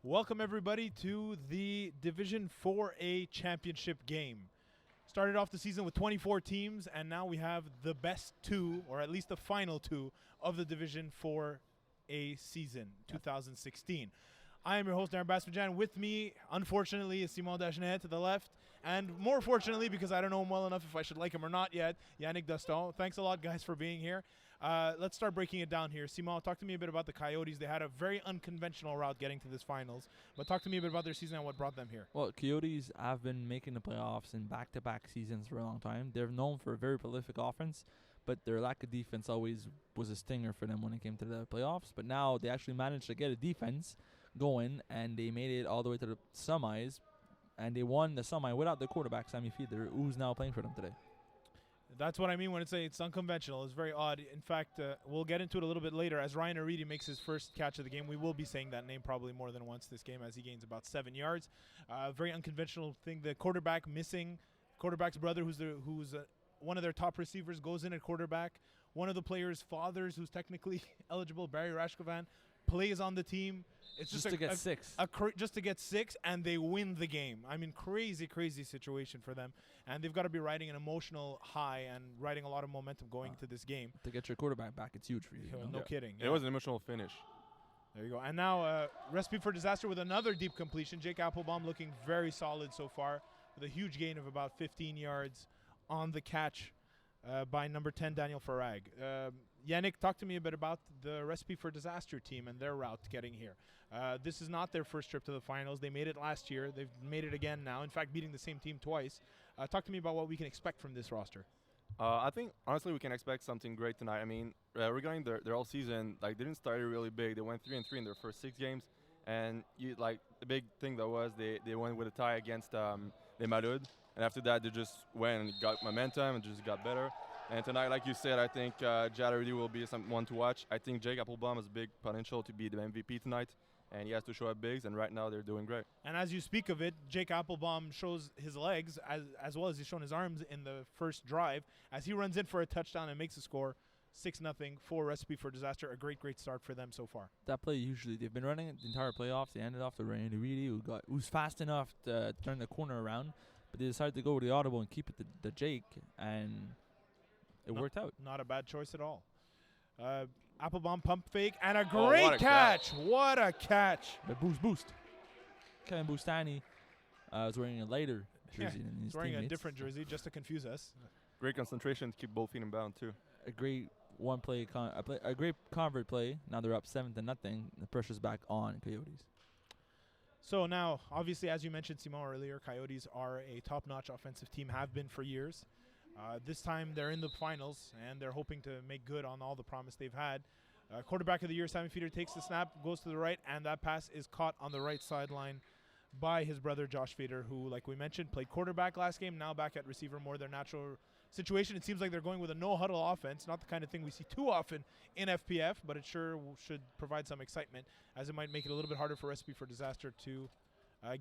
Welcome everybody to the Division 4A championship game. Started off the season with 24 teams, and now we have the best two, or at least the final two, of the Division 4A season, 2016. I am your host, Darren Basmajan. With me, unfortunately, is Simon Dagenet to the left. And more fortunately, because I don't know him well enough if I should like him or not yet, Yannick Doston. Thanks a lot, guys, for being here. Let's start breaking it down here. Simon, talk to me a bit about the Coyotes. They had a very unconventional route getting to this finals. But talk to me a bit about their season and what brought them here. Well, Coyotes have been making the playoffs in back-to-back seasons for a long time. They're known for a very prolific offense, but their lack of defense always was a stinger for them when it came to the playoffs. But now they actually managed to get a defense going, and they made it all the way to the semis, and they won the semi without the quarterback, Sammy Fiedler, who's now playing for them today. That's what I mean when it's unconventional. It's very odd. In fact, we'll get into it a little bit later. As Ryan Aridi makes his first catch of the game, we will be saying that name probably more than once this game as he gains about 7 yards. Very unconventional thing. The quarterback missing. Quarterback's brother, who's one of their top receivers, goes in at quarterback. One of the players' fathers, who's technically eligible, Barry Rashkovan, plays on the team. It's just to get six. Just to get six, and they win the game. I mean, crazy situation for them. And they've got to be riding an emotional high and riding a lot of momentum going into this game. To get your quarterback back, it's huge for you. No kidding. It was an emotional finish. There you go. And now Recipe for Disaster with another deep completion. Jake Applebaum looking very solid so far with a huge gain of about 15 yards on the catch by number 10, Daniel Farag. Yannick, talk to me a bit about the Recipe for Disaster team and their route getting here. This is not their first trip to the finals. They made it last year. They've made it again now, in fact, beating the same team twice. Talk to me about what we can expect from this roster. I think, honestly, we can expect something great tonight. I mean, regarding their all season, they didn't start really big. They went 3-3 in their first 6 games. And the big thing that was they went with a tie against Les Malouds. And after that, they just went and got momentum and just got better. And tonight, like you said, I think Jad Aridi will be someone to watch. I think Jake Applebaum has big potential to be the MVP tonight, and he has to show up bigs, and right now they're doing great. And as you speak of it, Jake Applebaum shows his legs as well as he's shown his arms in the first drive as he runs in for a touchdown and makes a score. 6-0 for Recipe for Disaster. A great start for them so far. That play, usually they've been running it the entire playoffs. They ended off to Ryan Aridi, who's fast enough to turn the corner around, but they decided to go with the audible and keep it to Jake, and it worked out. Not a bad choice at all. Applebaum pump fake and a great catch. What a catch. The boost. Kevin Bustani is wearing a lighter jersey than his he's wearing teammates. a different jersey just to confuse us. Great concentration to keep both feet in bound, too. A great a great convert play. Now they're up 7-0. The pressure's back on Coyotes. So now, obviously, as you mentioned, Simon, earlier, Coyotes are a top-notch offensive team, have been for years. This time they're in the finals, and they're hoping to make good on all the promise they've had. Quarterback of the year, Sammy Fiedler, takes the snap, goes to the right, and that pass is caught on the right sideline by his brother Josh Fiedler, who, like we mentioned, played quarterback last game, now back at receiver, more their natural situation. It seems like they're going with a no-huddle offense, not the kind of thing we see too often in FPF, but it sure should provide some excitement, as it might make it a little bit harder for Recipe for Disaster to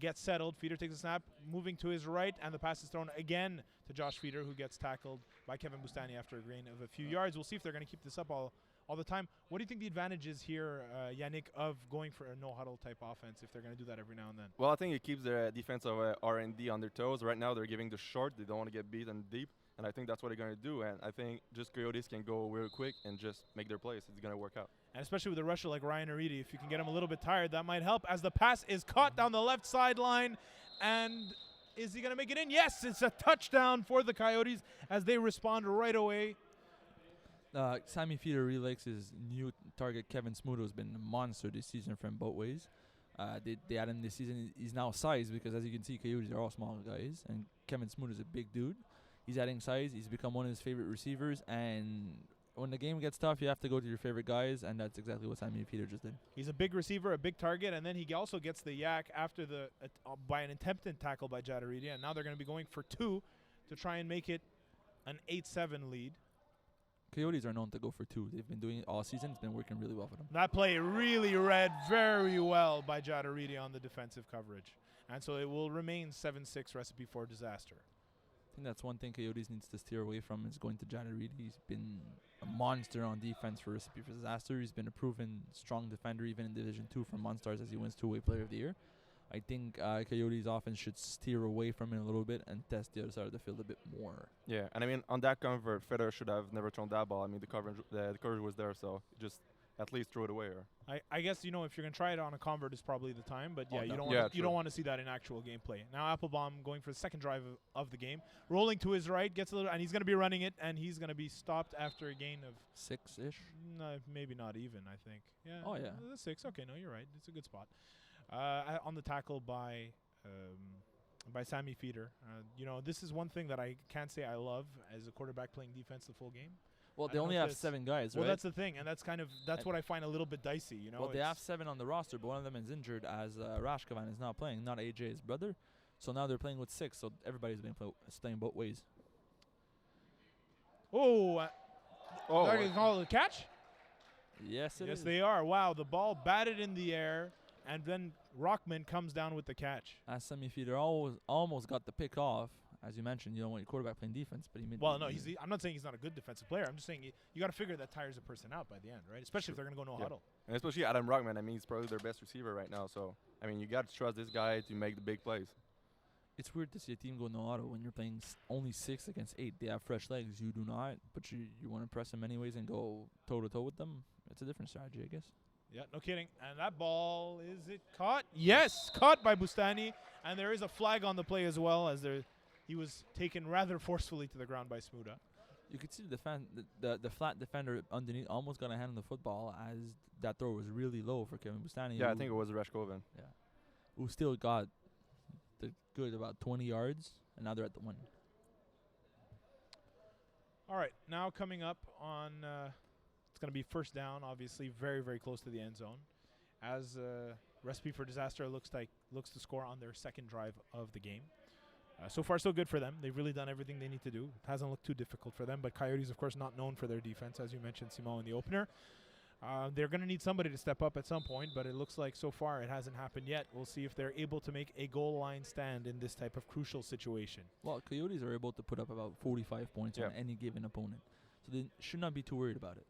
gets settled. Fiedler takes a snap, moving to his right, and the pass is thrown again to Josh Fiedler, who gets tackled by Kevin Bustani after a gain of a few yards. We'll see if they're going to keep this up all the time. What do you think the advantage is here, Yannick, of going for a no-huddle type offense if they're going to do that every now and then? Well, I think it keeps their defensive R&D on their toes. Right now, they're giving the short. They don't want to get beaten deep, and I think that's what they're going to do. And I think just Coyotes can go real quick and just make their plays. It's going to work out. And especially with a rusher like Ryan Aridi, if you can get him a little bit tired, that might help as the pass is caught down the left sideline. And is he going to make it in? Yes, it's a touchdown for the Coyotes as they respond right away. Sammy Fiedler really likes his new target, Kevin Smudo, has been a monster this season from both ways. They added him this season. He's now size because, as you can see, Coyotes are all small guys, and Kevin Smudo is a big dude. He's adding size. He's become one of his favorite receivers, and when the game gets tough, you have to go to your favorite guys, and that's exactly what Sammy Fiedler just did. He's a big receiver, a big target, and then he also gets the yak after by an attempted tackle by Jad Aridi, and now they're going to be going for 2 to try and make it an 8-7 lead. Coyotes are known to go for 2. They've been doing it all season. It's been working really well for them. That play really read very well by Jad Aridi on the defensive coverage, and so it will remain 7-6 Recipe for Disaster. I think that's one thing Coyotes needs to steer away from is going to Jadaridi. He's been a monster on defense for Recipe for Disaster. He's been a proven strong defender even in Division 2 for Monstars as he wins two-way Player of the Year. I think Coyotes offense should steer away from it a little bit and test the other side of the field a bit more. Yeah, and I mean, on that convert, Federer should have never thrown that ball. I mean, the coverage was there, so just at least throw it away. Or I guess, if you're going to try it on a convert is probably the time, but Oh, you no. don't Yeah, want you true. don't want to see that in actual gameplay. Now Applebaum going for the second drive of the game, rolling to his right, gets a little, and he's going to be running it, and he's going to be stopped after a gain of 6-ish. no, maybe not even. I think. Yeah. Oh, yeah. 6. Okay, no, you're right. It's a good spot. On the tackle by Sammy Feeder. This is one thing that I can't say I love as a quarterback playing defense the full game. Well, I they don't only know if have this- 7 guys, Well, right? that's the thing, and that's And- what I find a little bit dicey. Well, they have It's- 7 on the roster, but one of them is injured as Rashkovan is not playing, not AJ's brother. So now they're playing with 6, so everybody's been playing both ways. Oh, oh, they're going to call it a catch? Yes, it Yes, is. they are. Wow, the ball batted in the air, and then Rockman comes down with the catch. As Sammy Feeder almost got the pick off. As you mentioned, you don't want your quarterback playing defense, but he made. Well, no, I'm not saying he's not a good defensive player. I'm just saying you got to figure that tires a person out by the end, right? Especially if they're going to go no Yeah. huddle. and especially Adam Rockman. I mean, he's probably their best receiver right now. So I mean, you got to trust this guy to make the big plays. It's weird to see a team go no auto when you're playing only 6 against 8. They have fresh legs. You do not, but you want to press them anyways and go toe to toe with them. It's a different strategy, I guess. Yeah, no kidding. And that ball, is it caught? Yes, caught by Bustani. And there is a flag on the play as well, as he was taken rather forcefully to the ground by Smuda. You could see the flat defender underneath almost got a hand on the football as that throw was really low for Kevin Bustani. Yeah, I who- think it was Reshkoven. who still got the good about 20 yards, and now they're at the 1. All right, now coming up on, it's going to be first down, obviously very, very close to the end zone. As Recipe for Disaster looks to score on their second drive of the game. So far, so good for them. They've really done everything they need to do. It hasn't looked too difficult for them, but Coyotes, of course, not known for their defense, as you mentioned, Simon, in the opener. They're going to need somebody to step up at some point, but it looks like so far it hasn't happened yet. We'll see if they're able to make a goal line stand in this type of crucial situation. Well, Coyotes are able to put up about 45 points on Yeah. any given opponent, so they should not be too worried about it.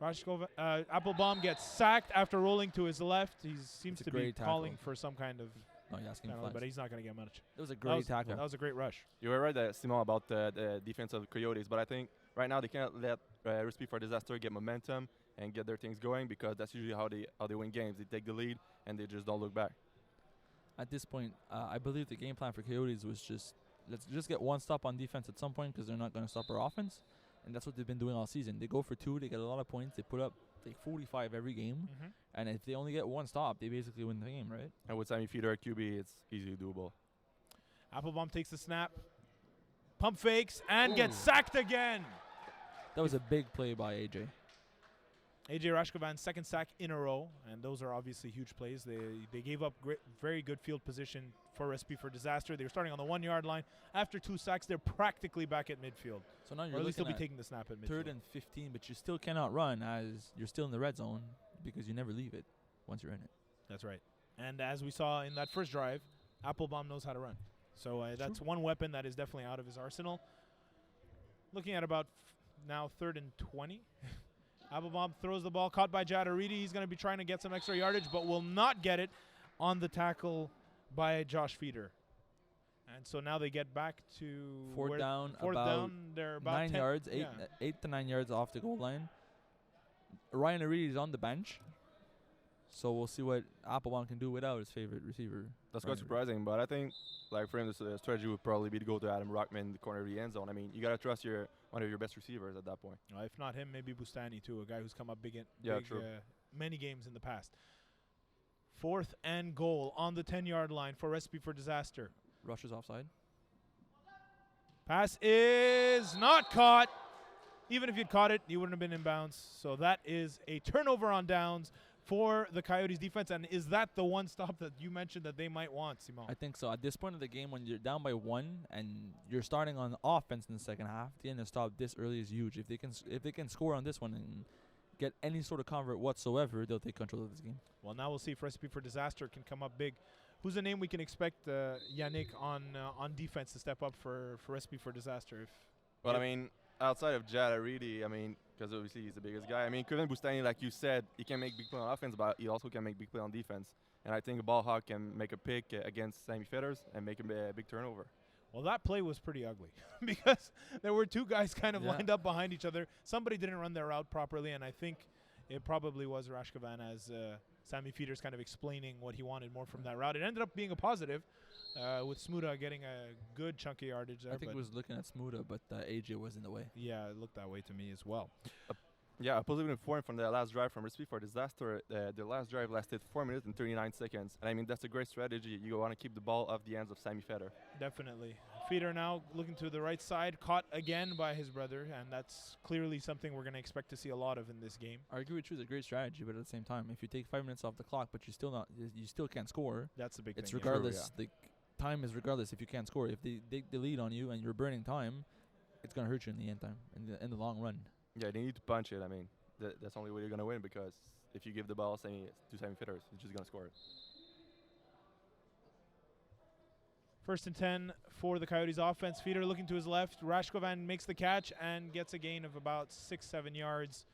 Rashkov, Applebaum gets sacked after rolling to his left. He seems a to be great calling tackle. for some kind of No, you're asking penalty, but flags. he's not going to get much. It was a That great was- tackle. That was a great rush. You were right, Simon, about the defense of the Coyotes, but I think right now they can't let Recipe for Disaster get momentum and get their things going because that's usually how they win games. They take the lead and they just don't look back. At this point, I believe the game plan for Coyotes was let's just get one stop on defense at some point because they're not going to stop our offense, and that's what they've been doing all season. They go for 2, they get a lot of points, they put up like 45 every game, and if they only get one stop, they basically win the game, right? And with Sammy Feeder at QB, it's easily doable. Applebaum takes the snap, pump fakes, and gets sacked again. That was a big play by AJ. AJ Rashkovan's second sack in a row, and those are obviously huge plays. They gave up very good field position for Recipe for Disaster. They were starting on the 1 yard line. After 2 sacks, they're practically back at midfield, So now or you're at least looking they'll be at taking the snap at midfield. 3rd and 15, but you still cannot run as you're still in the red zone because you never leave it once you're in it. That's right. And as we saw in that first drive, Applebaum knows how to run. So that's one weapon that is definitely out of his arsenal. Looking at about now 3rd and 20. Applebaum throws the ball, caught by Jadaridi. He's going to be trying to get some extra yardage, but will not get it on the tackle by Josh Feeder. And so now they get back to Fourth down, Fourth about down, they're about 9 10 yards, yeah. 8 to 9 yards off the goal line. Ryan Aridi is on the bench, so we'll see what Applebaum can do without his favorite receiver. That's Ryan quite Aridi. surprising, but I think like for him, the strategy would probably be to go to Adam Rockman in the corner of the end zone. I mean, you got to trust one of your best receivers at that point. If not him, maybe Bustani too, a guy who's come up big Yeah, true. many games in the past. 4th and goal on the 10-yard line for Recipe for Disaster. Rush is offside. Pass is not caught. Even if you'd caught it, you wouldn't have been in bounds. So that is a turnover on downs for the Coyotes defense. And is that the one stop that you mentioned that they might want, Simon? I think so. At this point of the game, when you're down by 1 and you're starting on offense in the second half, getting a stop this early is huge. If they can score on this one and get any sort of convert whatsoever, they'll take control of this game. Well, now we'll see if Recipe for Disaster can come up big Who's a name we can expect, Yannick, on defense to step up for Recipe for Disaster? Well, I mean, outside of Jad, I mean, because obviously he's the biggest guy. I mean, Kevin Bustani, like you said, he can make big play on offense, but he also can make big play on defense. And I think Ball Hawk can make a pick against Sammy Fetters and make a big turnover. Well, that play was pretty ugly because there were two guys kind of lined up behind each other. Somebody didn't run their route properly, and I think it probably was Rashkovan as Sammy Feeders kind of explaining what he wanted more from that route. It ended up being a positive with Smuda getting a good chunk of yardage there. I think it was looking at Smuda, but AJ was in the way. Yeah, it looked that way to me as well. Yeah, a positive information from the last drive from Recipe for Disaster. The last drive lasted 4 minutes and 39 seconds. And I mean, that's a great strategy. You want to keep the ball off the hands of Sammy Fetter. Definitely. Feeder now looking to the right side, caught again by his brother, and that's clearly something we're going to expect to see a lot of in this game. I agree with you, it's a great strategy, but at the same time, if you take 5 minutes off the clock, but you still can't score. That's the big it's thing. regardless. The time is regardless if you can't score. If they take the lead on you and you're burning time, it's going to hurt you in the end time, in the long run. Yeah, they need to punch it. I mean, that's the only way you're going to win, because if you give the ball to Sammy Fetters, he's just going to score it. 1st and 10 for the Coyotes offense. Feeder looking to his left. Rashkovan makes the catch and gets a gain of about 6-7 yards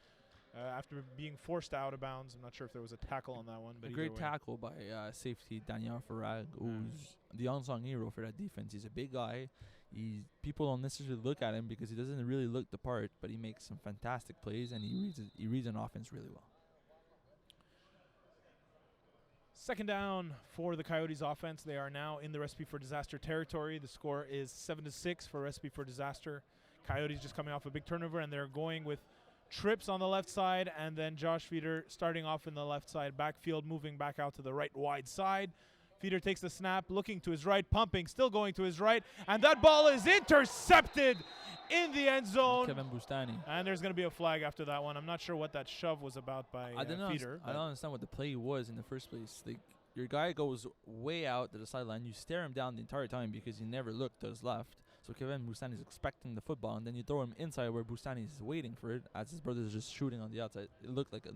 after being forced out of bounds. I'm not sure if there was a tackle on that one. But a great tackle by safety Daniel Farag, who's the unsung hero for that defense. He's a big guy. People don't necessarily look at him because he doesn't really look the part, but he makes some fantastic plays and he reads an offense really well. 2nd down for the Coyotes offense. They are now in the Recipe for Disaster territory. The score is 7-6 for Recipe for Disaster. Coyotes just coming off a big turnover, and they're going with trips on the left side, and then Josh Feeder starting off in the left side backfield, moving back out to the right wide side. Feeder takes the snap, looking to his right, pumping, still going to his right, and that ball is intercepted in the end zone. Kevin Bustani. And there's going to be a flag after that one. I'm not sure what that shove was about by Feeder. I don't understand what the play was in the first place. Like, your guy goes way out to the sideline. You stare him down the entire time because he never looked to his left. So Kevin Bustani is expecting the football, and then you throw him inside where Bustani is waiting for it as his brother is just shooting on the outside. It looked like a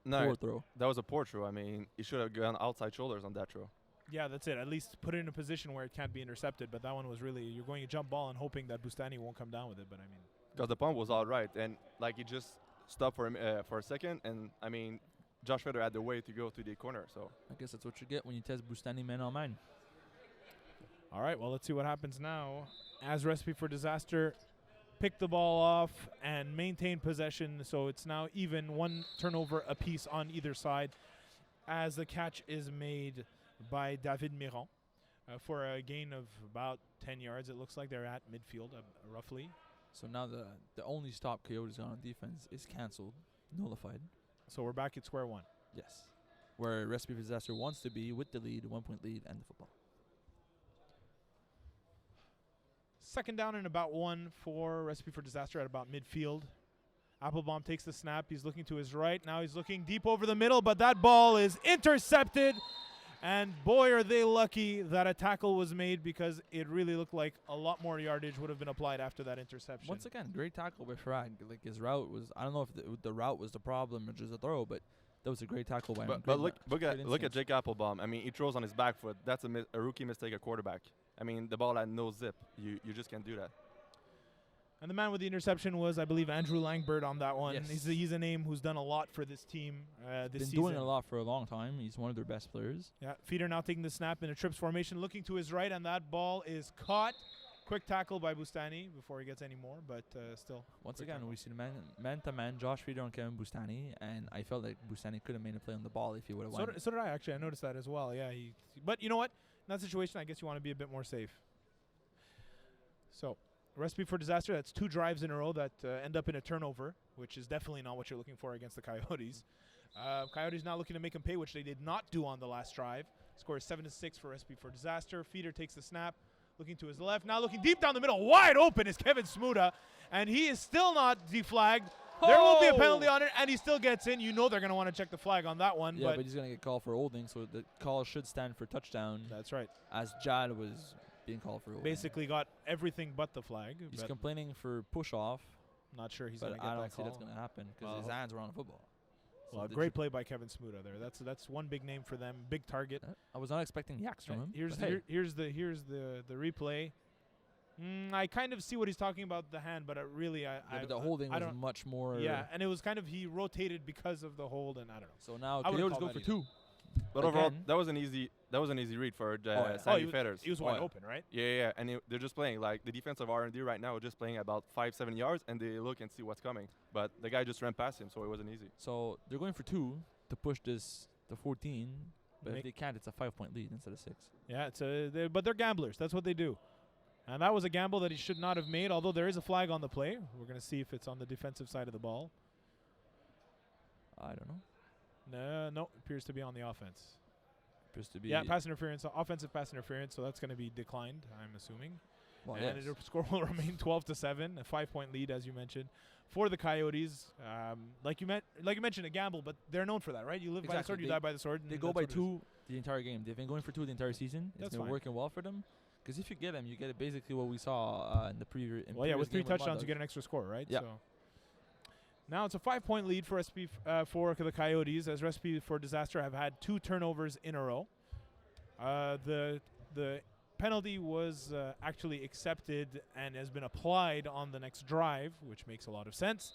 poor throw. That was a poor throw. I mean, he should have gone outside shoulders on that throw. Yeah, that's it. At least put it in a position where it can't be intercepted. But that one was really, you're going to jump ball and hoping that Bustani won't come down with it. But I mean, because the pump was all right, and like he just stopped for a second, and I mean, Josh Fetter had the way to go to the corner. So I guess that's what you get when you test Bustani man on man. All right, well, let's see what happens now. As Recipe for Disaster pick the ball off and maintain possession, so it's now even, one turnover apiece on either side, as the catch is made by David Miron for a gain of about 10 yards. It looks like they're at midfield, roughly. So now the only stop Coyotes on defense is canceled, nullified. So we're back at square one. Yes. Where Recipe for Disaster wants to be with the lead, 1-point lead, and the football. 2nd down and about 1 for Recipe for Disaster at about midfield. Applebaum takes the snap. He's looking to his right. Now he's looking deep over the middle, but that ball is intercepted. And boy, are they lucky that a tackle was made, because it really looked like a lot more yardage would have been applied after that interception. Once again, great tackle by Farag. Like, his route was, I don't know if the route was the problem or just a throw, but that was a great tackle by him. But look at Jake Applebaum. I mean, he throws on his back foot. That's a rookie mistake at quarterback. I mean, the ball had no zip. You just can't do that. And the man with the interception was, I believe, Andrew Langbird on that one. Yes. He's a name who's done a lot for this team this season. Been doing a lot for a long time. He's one of their best players. Yeah, Feeder now taking the snap in a trips formation, looking to his right, and that ball is caught. Quick tackle by Bustani before he gets any more, but still. Once again, we see the man-to-man, Josh Feeder and Kevin Bustani, and I felt like Bustani could have made a play on the ball if he would have won. So did I, actually. I noticed that as well. Yeah, but you know what? In that situation, I guess you want to be a bit more safe. So, Recipe for Disaster, that's 2 drives in a row that end up in a turnover, which is definitely not what you're looking for against the Coyotes. Coyotes now looking to make them pay, which they did not do on the last drive. Score is 7-6 for Recipe for Disaster. Feeder takes the snap, looking to his left. Now looking deep down the middle, wide open is Kevin Smuda, and he is still not deflagged. There will be a penalty on it, and he still gets in. You know they're going to want to check the flag on that one. Yeah, but he's going to get called for holding, so the call should stand for touchdown. That's right. As Jad was being called for holding. Basically got everything but the flag. He's complaining for push-off. Not sure he's going to get that call. I don't see that's going to happen because his hands were on the football. So Well, the great play by Kevin Smuda there. That's one big name for them. Big target. I was not expecting yaks from him. Here's but the here's the replay. I kind of see what he's talking about the hand, but really but the holding I was don't. much more. Yeah, and it was kind of he rotated because of the hold, and I don't know. So now I wouldn't Coyotes call go that for either. 2. But overall, Again. that was an easy read for yeah. Sammy he was, Fetters. he was wide open, right? Yeah, and they're just playing like the defensive R&D right now. Are just playing about 5-7 yards, and they look and see what's coming. But the guy just ran past him, so it wasn't easy. So they're going for 2 to push this to 14. But Make- if they can't, it's a 5-point lead instead of 6. Yeah, but they're gamblers. That's what they do. And that was a gamble that he should not have made, although there is a flag on the play. We're going to see if it's on the defensive side of the ball. I don't know. No, appears to be on the offense. Appears to be. Yeah, pass interference, offensive pass interference, so that's going to be declined, I'm assuming. Well, And yes. the score will remain 12-7, a 5-point lead, as you mentioned, for the Coyotes. Like you mentioned, a gamble, but they're known for that, right? You live by the Exactly. sword, you They- die by the sword. They and go that's by what it is. 2 the entire game. They've been going for 2 the entire season. That's It's been fine. working well for them. Because if you get them, you get basically what we saw in the previous. Well, yeah, with 3 touchdowns, you get an extra score, right? Yeah. So now it's a 5-point lead for Recipe for the Coyotes, as Recipe for Disaster have had 2 turnovers in a row. The penalty was actually accepted and has been applied on the next drive, which makes a lot of sense.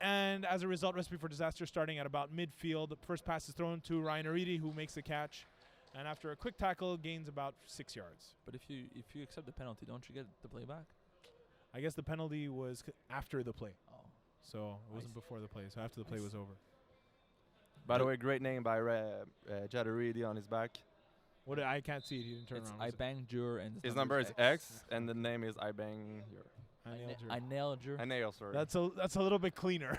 And as a result, Recipe for Disaster starting at about midfield. The first pass is thrown to Ryan Aridi, who makes the catch. And after a quick tackle, gains about 6 yards. But if you accept the penalty, don't you get the play back? I guess the penalty was after the play. Oh. So it wasn't Nice. before the play. So after the play Nice. was over. By the way, great name by Jad Aridi on his back. What I can't see it. He didn't turn It's around. I banged your and His number is X, and the name is I Bang Your. I nailed your. I nail, sorry. That's a little bit cleaner.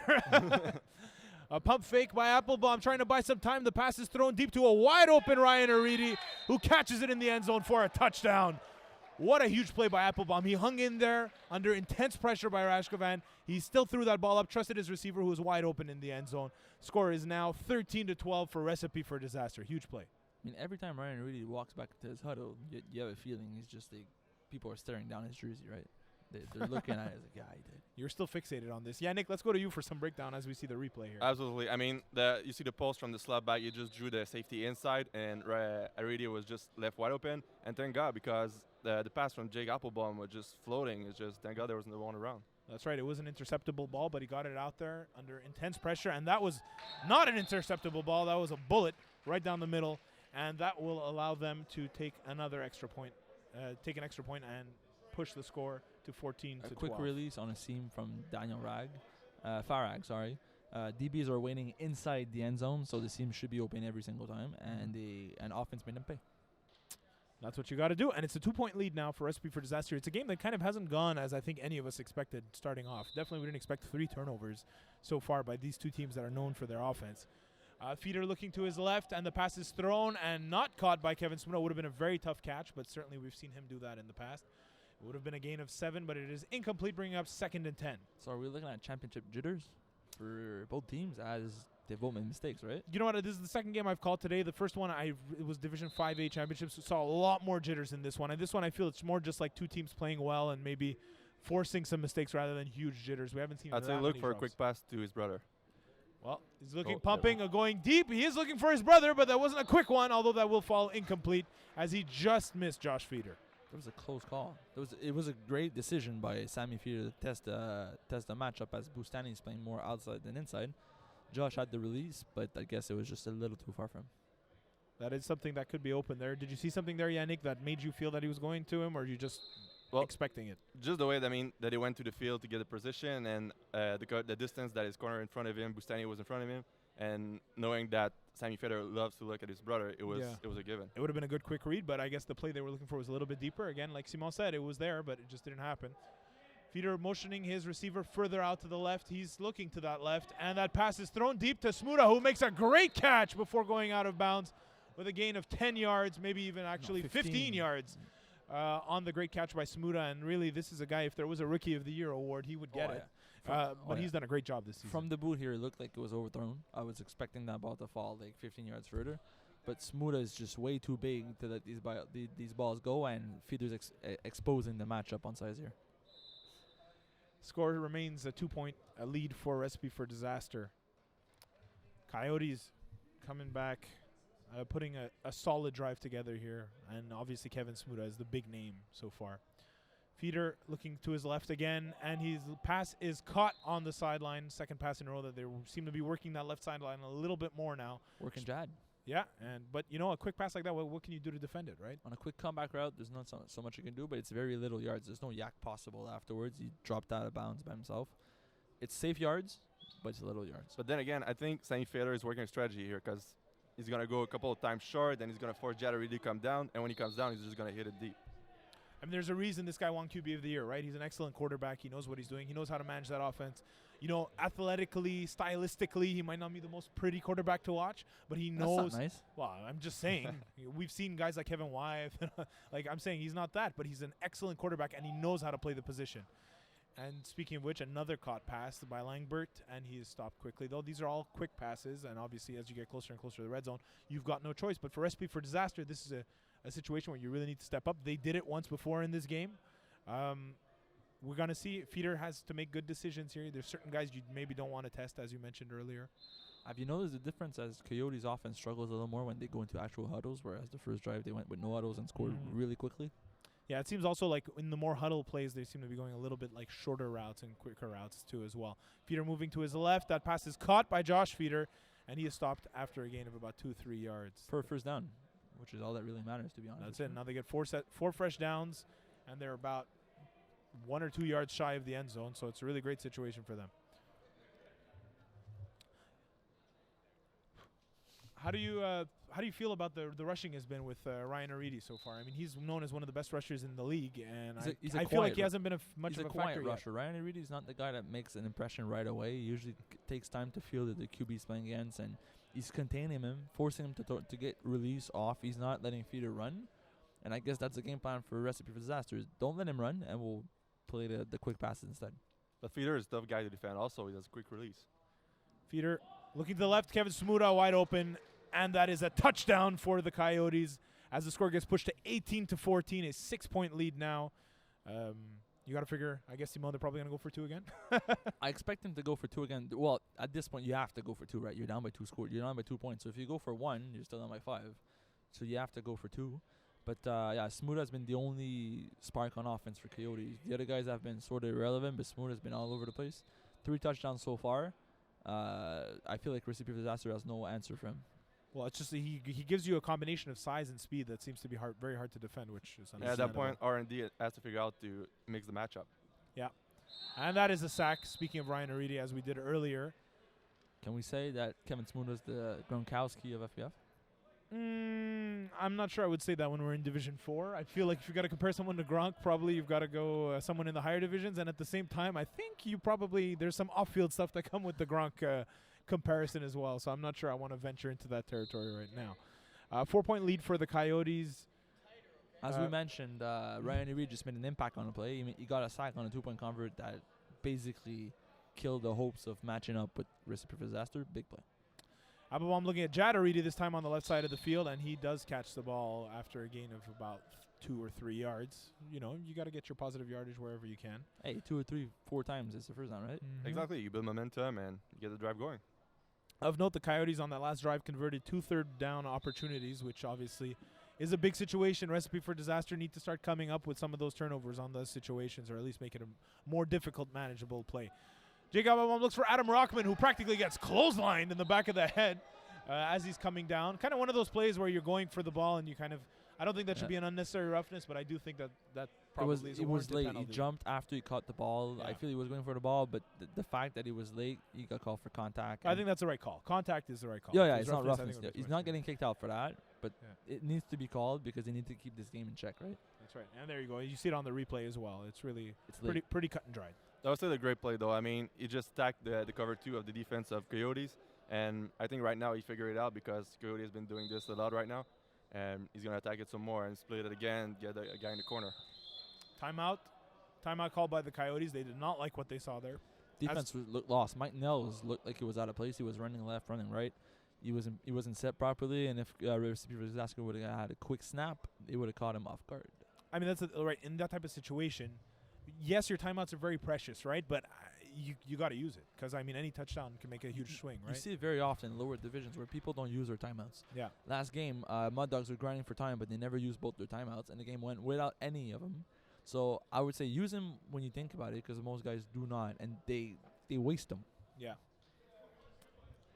A pump fake by Applebaum, trying to buy some time. The pass is thrown deep to a wide open Ryan Aridi, who catches it in the end zone for a touchdown. What a huge play by Applebaum. He hung in there under intense pressure by Rashkovan. He still threw that ball up, trusted his receiver, who was wide open in the end zone. Score is now 13-12 for Recipe for Disaster. Huge play. I mean, every time Ryan really walks back to his huddle, you have a feeling he's just like people are staring down his jersey, right? They're looking at it as like, yeah, he did. You're still fixated on this. Yeah, Nick, let's go to you for some breakdown as we see the replay here. Absolutely. I mean, you see the post from the slap back. You just drew the safety inside, and Aridi was just left wide open. And thank God, because the pass from Jake Applebaum was just floating. It's just thank God there was no one around. That's right. It was an interceptable ball, but he got it out there under intense pressure. And that was not an interceptable ball. That was a bullet right down the middle. And that will allow them to take another extra point, take an extra point and push the score to 14-12. A quick release on a seam from Daniel Farag, sorry. DBs are waiting inside the end zone, so the seam should be open every single time, and offense made them pay. That's what you got to do. And it's a 2-point lead now for Recipe for Disaster. It's a game that kind of hasn't gone as I think any of us expected starting off. Definitely we didn't expect 3 turnovers so far by these 2 teams that are known for their offense. Feeder looking to his left, and the pass is thrown and not caught by Kevin Smuda. Would have been a very tough catch, but certainly we've seen him do that in the past. It would have been a gain of 7, but it is incomplete, bringing up 2nd and 10. So are we looking at championship jitters for both teams as they've both made mistakes, right? You know what? This is the second game I've called today. The first one, it was Division 5A championships. So saw a lot more jitters in this one. And this one, I feel it's more just like 2 teams playing well and maybe forcing some mistakes rather than huge jitters. We haven't seen I'd say that look many for a drops. quick pass to his brother. Well, he's looking, Oh, pumping, going deep. He is looking for his brother, but that wasn't a quick one, although that will fall incomplete as he just missed Josh Feeder. That was a close call. It was a great decision by Sammy Feeder to test the matchup as Bustani is playing more outside than inside. Josh had the release, but I guess it was just a little too far from him. That is something that could be open there. Did you see something there, Yannick, that made you feel that he was going to him, or are you just expecting it? Just the way that he went to the field to get a position, and the distance that his corner in front of him, Bustani was in front of him, and knowing that Sammy Feeder loves to look at his brother, it was a given. It would have been a good quick read, but I guess the play they were looking for was a little bit deeper. Again, like Simon said, it was there, but it just didn't happen. Feeder motioning his receiver further out to the left. He's looking to that left, and that pass is thrown deep to Smuda, who makes a great catch before going out of bounds with a gain of 10 yards, maybe even actually 15 yards on the great catch by Smuda. And really, this is a guy, if there was a Rookie of the Year award, he would get it. But he's done a great job this season. From the boot here, it looked like it was overthrown. I was expecting that ball to fall like 15 yards further. But Smuda is just way too big to let these balls go, and Feeder's exposing the matchup on size here. Score remains a 2-point lead for Recipe for Disaster. Coyotes coming back, putting a solid drive together here, and obviously Kevin Smuda is the big name so far. Feeder looking to his left again, and his pass is caught on the sideline. Second pass in a row that they seem to be working that left sideline a little bit more now. Working Jad. Yeah, but a quick pass like that, what can you do to defend it, right? On a quick comeback route, there's not so much you can do, but it's very little yards. There's no yak possible afterwards. He dropped out of bounds by himself. It's safe yards, but it's little yards. But then again, I think Sammy Feder is working a strategy here because he's going to go a couple of times short, then he's going to force Jad to really come down, and when he comes down, he's just going to hit it deep. I mean, there's a reason this guy won QB of the year, right? He's an excellent quarterback. He knows what he's doing. He knows how to manage that offense. Athletically, stylistically, he might not be the most pretty quarterback to watch, but he knows. That's not nice. Well, I'm just saying. We've seen guys like Kevin Wyeth. I'm saying he's not that, but he's an excellent quarterback, and he knows how to play the position. And speaking of which, another caught pass by Langbert, and he is stopped quickly. Though these are all quick passes, and obviously as you get closer and closer to the red zone, you've got no choice. But for Recipe for Disaster, this is a situation where you really need to step up. They did it once before in this game. We're going to see. Feeder has to make good decisions here. There's certain guys you maybe don't want to test, as you mentioned earlier. Have you noticed the difference as Coyotes' offense struggles a little more when they go into actual huddles, whereas the first drive they went with no huddles and scored really quickly? Yeah, it seems also like in the more huddle plays, they seem to be going a little bit like shorter routes and quicker routes too as well. Feeder moving to his left. That pass is caught by Josh Feeder, and he is stopped after a gain of about 2-3 yards. For a first down, which is all that really matters, to be honest. That's it. Now they get four fresh downs, and they're about 1 or 2 yards shy of the end zone, so it's a really great situation for them. How do you feel about the rushing has been with Ryan Aridi so far? I mean, he's known as one of the best rushers in the league, and I feel like he hasn't been much of a quiet factor rusher. Ryan Aridi is not the guy that makes an impression right away. He usually takes time to feel that the QB is playing against, and he's containing him, forcing him to get release off. He's not letting Feeder run, and I guess that's the game plan for Recipe for Disaster. Don't let him run, and we'll play the quick passes instead. But Feeder is a tough guy to defend also. He does a quick release. Feeder looking to the left. Kevin Smuda wide open, and that is a touchdown for the Coyotes as the score gets pushed to 18-14, a 6-point lead now. You got to figure, I guess, Simone, they're probably going to go for 2 again. I expect them to go for 2 again. Well, at this point, you have to go for 2, right? You're down by 2 scores. You're down by 2 points. So if you go for 1, you're still down by 5. So you have to go for 2. But, Smuda has been the only spark on offense for Coyotes. The other guys have been sort of irrelevant, but Smuda has been all over the place. 3 touchdowns so far. I feel like Recipe for Disaster has no answer for him. Well, it's just he gives you a combination of size and speed that seems to be very hard to defend, which is understandable. At that point, R&D has to figure out to mix the matchup. Yeah. And that is a sack, speaking of Ryan Aridi, as we did earlier. Can we say that Kevin Smuda is the Gronkowski of FPF? I'm not sure I would say that when we're in Division 4. I feel like if you got to compare someone to Gronk, probably you've got to go someone in the higher divisions. And at the same time, I think there's some off-field stuff that come with the Gronk comparison as well. So I'm not sure I want to venture into that territory right now. 4-point lead for the Coyotes. As we mentioned, Ryan Reed just made an impact on the play. He got a sack on a 2-point convert that basically killed the hopes of matching up with Recipe for Disaster. Big play. I'm looking at Jad Aridi this time on the left side of the field, and he does catch the ball after a gain of about 2 or 3 yards. You got to get your positive yardage wherever you can. Hey, 2 or 3, 4 times it's the first down, right? Mm-hmm. Exactly. You build momentum and you get the drive going. Of note, the Coyotes on that last drive converted 2 third-down opportunities, which obviously is a big situation. Recipe for Disaster need to start coming up with some of those turnovers on those situations, or at least make it a more difficult, manageable play. Jacob looks for Adam Rockman, who practically gets clotheslined in the back of the head as he's coming down. Kind of one of those plays where you're going for the ball and you kind of – I don't think that should be an unnecessary roughness, but I do think that probably is a warranted late. penalty. He jumped after he caught the ball. Yeah. I feel he was going for the ball, but the fact that he was late, he got called for contact. I think that's the right call. Contact is the right call. Yeah, it's not roughness. He's not getting kicked out for that, but it needs to be called because they need to keep this game in check, right? That's right. And there you go. You see it on the replay as well. It's pretty cut and dried. That was still a great play, though. I mean, he just stacked the cover 2 of the defense of Coyotes, and I think right now he figured it out because Coyote has been doing this a lot right now, and he's going to attack it some more and split it again, get a guy in the corner. Timeout called by the Coyotes. They did not like what they saw there. Defense looked lost. Mike Nels looked like he was out of place. He was running left, running right. He wasn't set properly, and if Recipe for Disaster would have had a quick snap, it would have caught him off guard. I mean, that's right. In that type of situation, yes, your timeouts are very precious, right? But you got to use it because I mean any touchdown can make a huge swing, You right? see it very often in lower divisions where people don't use their timeouts. Yeah. Last game, Mud Dogs were grinding for time, but they never used both their timeouts, and the game went without any of them. So I would say use them when you think about it, because most guys do not, and they waste them. Yeah.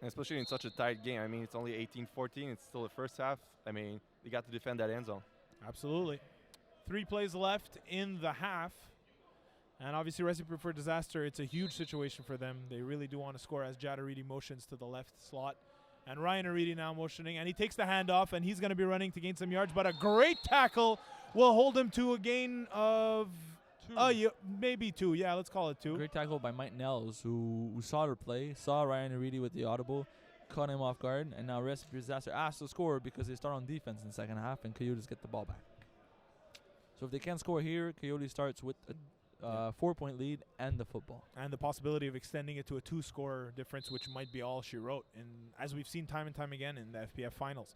And especially in such a tight game. I mean, it's only 18-14. It's still the first half. I mean, they got to defend that end zone. Absolutely. 3 plays left in the half. And obviously, Recipe for Disaster, it's a huge situation for them. They really do want to score as Jad Aridi motions to the left slot. And Ryan Aridi now motioning. And he takes the handoff, and he's going to be running to gain some yards. But a great tackle will hold him to a gain of maybe 2. Yeah, let's call it 2. Great tackle by Mike Nels, who saw the play, saw Ryan Aridi with the audible, caught him off guard, and now Recipe for Disaster asked to score because they start on defense in the second half, and Coyotes get the ball back. So if they can't score here, Coyotes starts with a 4-point lead and the football. And the possibility of extending it to a 2-score difference, which might be all she wrote. And as we've seen time and time again in the FPF finals.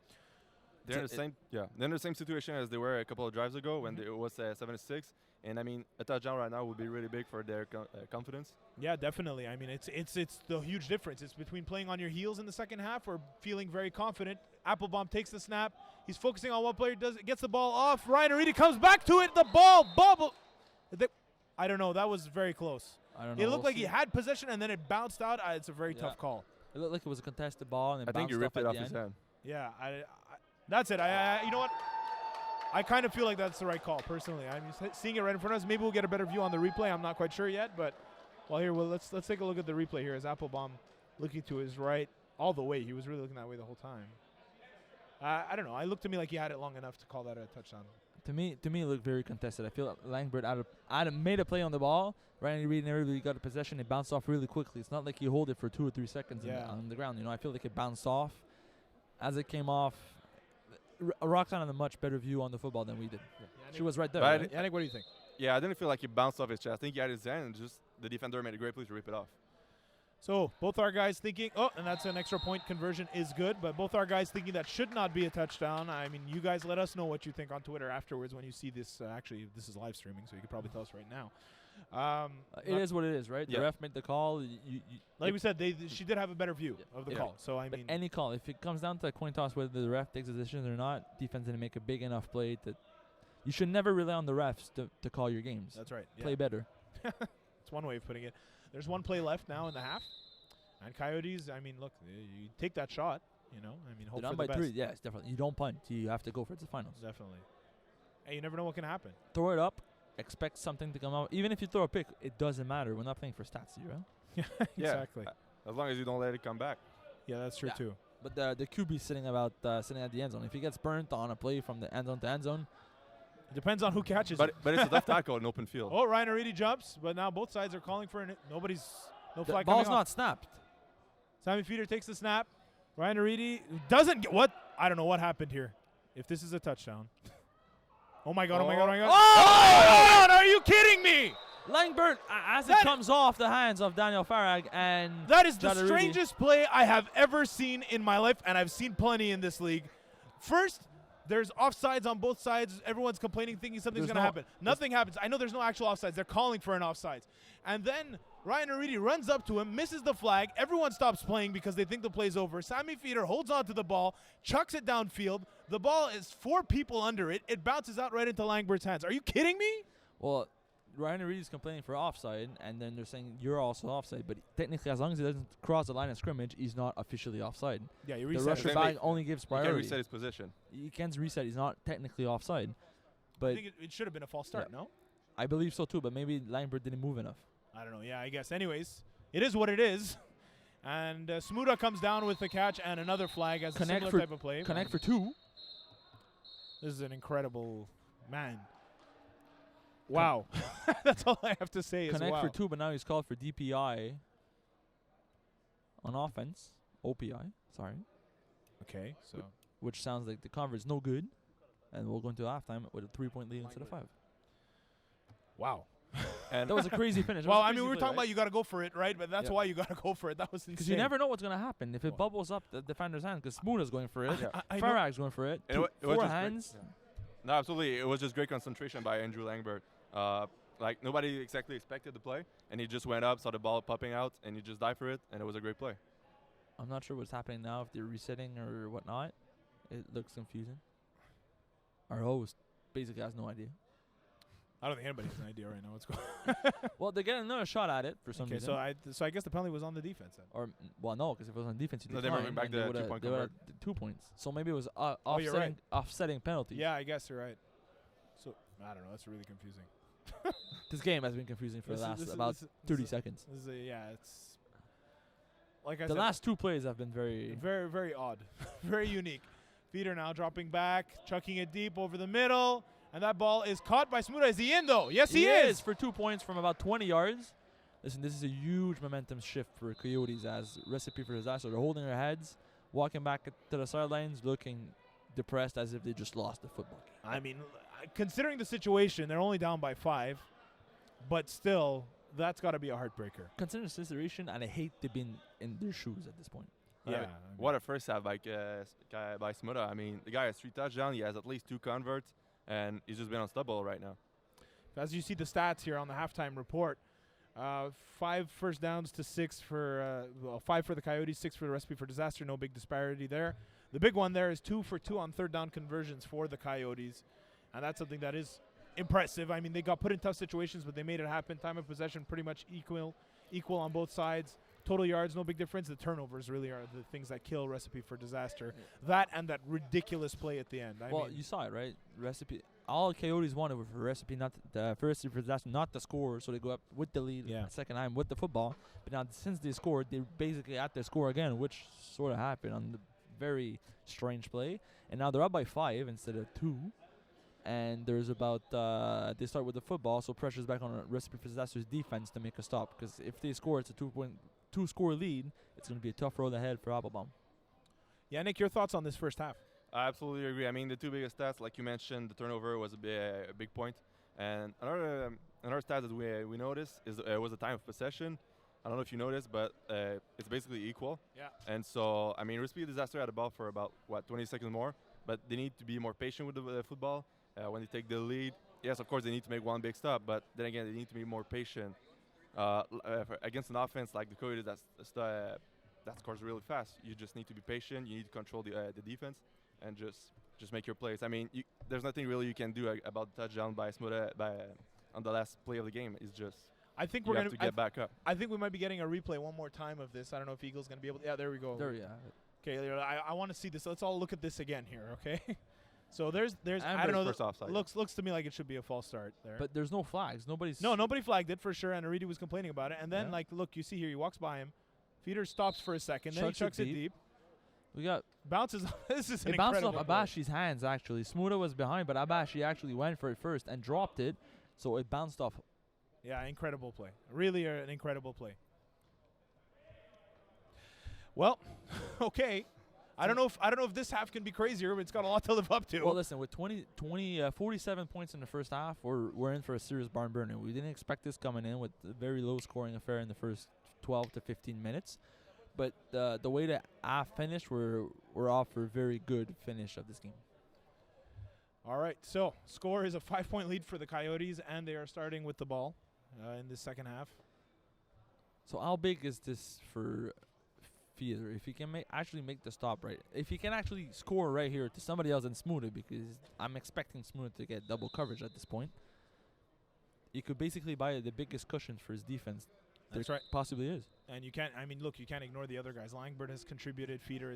They're in the same, They're in the same situation as they were a couple of drives ago when it was 7-6. And I mean, a touchdown right now would be really big for their confidence. Yeah, definitely. I mean, it's the huge difference. It's between playing on your heels in the second half or feeling very confident. Applebaum takes the snap. He's focusing on one player, gets the ball off. Ryan Aridi comes back to it. The ball bubble. I don't know. That was very close. I don't know. It looked like he had possession and then it bounced out. It's a very tough call. It looked like it was a contested ball and it I think bounced he ripped off it at off the his end. hand. Yeah, that's it. You know what? I kind of feel like that's the right call, personally. I'm just seeing it right in front of us. Maybe we'll get a better view on the replay. I'm not quite sure yet, but let's take a look at the replay here. As Applebaum looking to his right all the way. He was really looking that way the whole time. I don't know. It looked to me like he had it long enough to call that a touchdown. To me, it looked very contested. I feel like Langbert made a play on the ball. Ryan Reed and everybody got a possession. It bounced off really quickly. It's not like you hold it for 2 or 3 seconds on the ground. You know, I feel like it bounced off. As it came off, Roxanne had a much better view on the football than we did. Yeah. She was right there. But Right? Yannick, what do you think? Yeah, I didn't feel like he bounced off his chest. I think he had his hand and just the defender made a great play to rip it off. So both our guys thinking, and that's an extra point conversion is good, but both our guys thinking that should not be a touchdown. I mean, you guys let us know what you think on Twitter afterwards when you see this. Actually, this is live streaming, so you could probably tell us right now. It is what it is, right? Yeah. The ref made the call. Like we said, she did have a better view of the call. So, I But mean, any call, if it comes down to a coin toss whether the ref takes a decision or not, defense didn't make a big enough play that you should never rely on the refs to call your games. that's right. Play better. It's one way of putting it. There's 1 play left now in the half. And Coyotes, I mean, look, you take that shot, you know. I mean, hope They're for down the by best. 3. Yes, definitely. You don't punt. You have to go for it to the finals. Definitely. Hey, you never know what can happen. Throw it up. Expect something to come out. Even if you throw a pick, it doesn't matter. We're not playing for stats here, right? Yeah. Exactly. As long as you don't let it come back. Yeah, that's true, Yeah. too. But the QB sitting at the end zone. If he gets burnt on a play from the end zone to end zone, It depends on who catches But it. it's a tough tackle in open field. Oh, Ryan Aridi jumps, but now both sides are calling for it. No the flag ball's coming not off. snapped. Sammy Feeder takes the snap. Ryan Aridi doesn't get what? I don't know what happened here. If this is a touchdown. Oh my god, oh my god, oh my god. Oh! Oh, are you kidding me? Langbert, as it That- comes off the hands of Daniel Farag, and That is the Jad Aridi. strangest play I have ever seen in my life, and I've seen plenty in this league. First, there's offsides on both sides. Everyone's complaining, thinking something's There's going to no- happen. Nothing happens. I know there's no actual offsides. They're calling for an offsides. And then Ryan Aridi runs up to him, misses the flag. Everyone stops playing because they think the play's over. Sammy Feeder holds on to the ball, chucks it downfield. The ball is 4 people under it. It bounces out right into Langbert's hands. Are you kidding me? well, Ryan Reed is complaining for offside, and then they're saying you're also offside. But technically, as long as he doesn't cross the line of scrimmage, he's not officially offside. Yeah, you The reset rusher it. Then back they- only gives He can priority. reset his position. He can't reset. He's not technically offside. I But think it should have been a false start, Yeah. no? I believe so too. But maybe Langbert didn't move enough. I don't know. Yeah, I guess. Anyways, it is what it is. And Smuda comes down with the catch and another flag as a Connect similar for- type of play. Connect for 2. This is an incredible man. Wow. That's all I have to say is Connect wow. for 2, but now he's called for DPI on offense. OPI, sorry. Okay, so Which sounds like the convert's no good. And we'll go into halftime with a 3-point lead instead of 5. wow. And That was a crazy finish. Well, I mean, we were talking about you got to go for it, right? But that's Yeah. why you got to go for it. That was insane. because you never know what's going to happen. If it Well. bubbles up the defender's hand, because Smuda's going for it, Yeah. I know. Farag's going for it, And it wa- it was 4 just great. hands. No, absolutely. It was just great concentration by Andrew Langbert. like nobody exactly expected the play, and he just went up, saw the ball popping out, and he just dived for it, and it was a great play. I'm not sure what's happening now, if they're resetting or whatnot. It looks confusing. Our host basically has no idea. I don't think anybody has an idea right now what's going on. Well, they're getting another shot at it for some Okay, reason. so I guess the penalty was on the defense then. Or well, no, because if it was on defense, you No, they were declined, back and the they would've- 2-point they would've convert. 2 points. So maybe it was Oh, you're right. offsetting penalties. Yeah, I guess you're right. So I don't know. That's really confusing. This game has been confusing for the last about 30 seconds. This is yeah, it's like I The said. last 2 plays have been very. Very, very odd. Very unique. Feeder now dropping back, chucking it deep over the middle, and that ball is caught by Smuda. Is he in though? Yes, he is. for 2 points from about 20 yards. Listen, this is a huge momentum shift for Coyotes as Recipe for Disaster. They're holding their heads, walking back to the sidelines, looking depressed as if they just lost the football game. I mean, considering the situation, they're only down by 5, but still, that's got to be a heartbreaker. Considering the situation, and I hate to be in their shoes at this point. Yeah. I mean, what a first half by Smuda. I mean, the guy has 3 touchdowns. He has at least 2 converts, and he's just been unstoppable right now. As you see the stats here on the halftime report, 5 first downs to 6 for 5 for the Coyotes, 6 for the Recipe for Disaster. No big disparity there. The big one there is 2 for 2 on third down conversions for the Coyotes, and that's something that is impressive. I mean, they got put in tough situations, but they made it happen. Time of possession pretty much equal on both sides. Total yards, no big difference. The turnovers really are the things that kill Recipe for Disaster. That and that ridiculous play at the end. I mean, You saw it, right? Recipe. All Coyotes wanted for Recipe not for Recipe for Disaster not to score, so they go up with the lead Yeah. second time with the football. But now since they scored, they're basically at their score again, which sort of happened on the very strange play. And now they're up by 5 instead of 2. And there's about they start with the football, so pressure's back on Recipe for Disaster's defense to make a stop. Because if they score, it's a 2-score lead. It's going to be a tough road ahead for Applebaum. yeah, Nick, your thoughts on this first half? I absolutely agree. I mean, the 2 biggest stats, like you mentioned, the turnover was a big point. And another stat that we noticed is was the time of possession. I don't know if you noticed, but it's basically equal. Yeah. And so, I mean, Recipe for Disaster had the ball for about, 20 seconds more. But they need to be more patient with the football when they take the lead. Yes, of course, they need to make one big stop. But then again, they need to be more patient. Against an offense like the Coyotes that scores really fast, you just need to be patient. You need to control the defense and just make your plays. I mean, there's nothing really you can do about the touchdown by Smuda on the last play of the game. It's just I think you we're have going to get back up. I think we might be getting a replay one more time of this. I don't know if Eagle's going to be able to. Yeah, there we go. There, yeah. Okay, I want to see this. Let's all look at this again here, okay? So there's And I don't know. First offside. Looks to me like it should be a false start there. But there's no flags. Nobody's. nobody flagged it for sure, and Aridi was complaining about it. And then, Yeah. like, look, you see here, he walks by him. Feeder stops for a second, then he Chucks it chucks it deep. deep. We got. Bounces. This is an It bounced incredible off play. Abashi's hands, actually. Smuda was behind, but Abashi actually went for it first and dropped it. So it bounced off. Yeah, incredible play. Really an incredible play. Well, okay. I don't know if this half can be crazier, but it's got a lot to live up to. Well, listen, with 47 points in the first half, we're in for a serious barn burner. We didn't expect this coming in with a very low scoring affair in the first 12 to 15 minutes. But the way the half finished, we're off for a very good finish of this game. All right, so score is a 5-point lead for the Coyotes, and they are starting with the ball in the second half. So how big is this for Feeder? If he can actually make the stop right, if he can actually score right here to somebody else than Smuda, because I'm expecting Smuda to get double coverage at this point, he could basically buy the biggest cushion for his defense. That's there right. Possibly is. And you can't, look, you can't ignore the other guys. Langbert has contributed. Feeder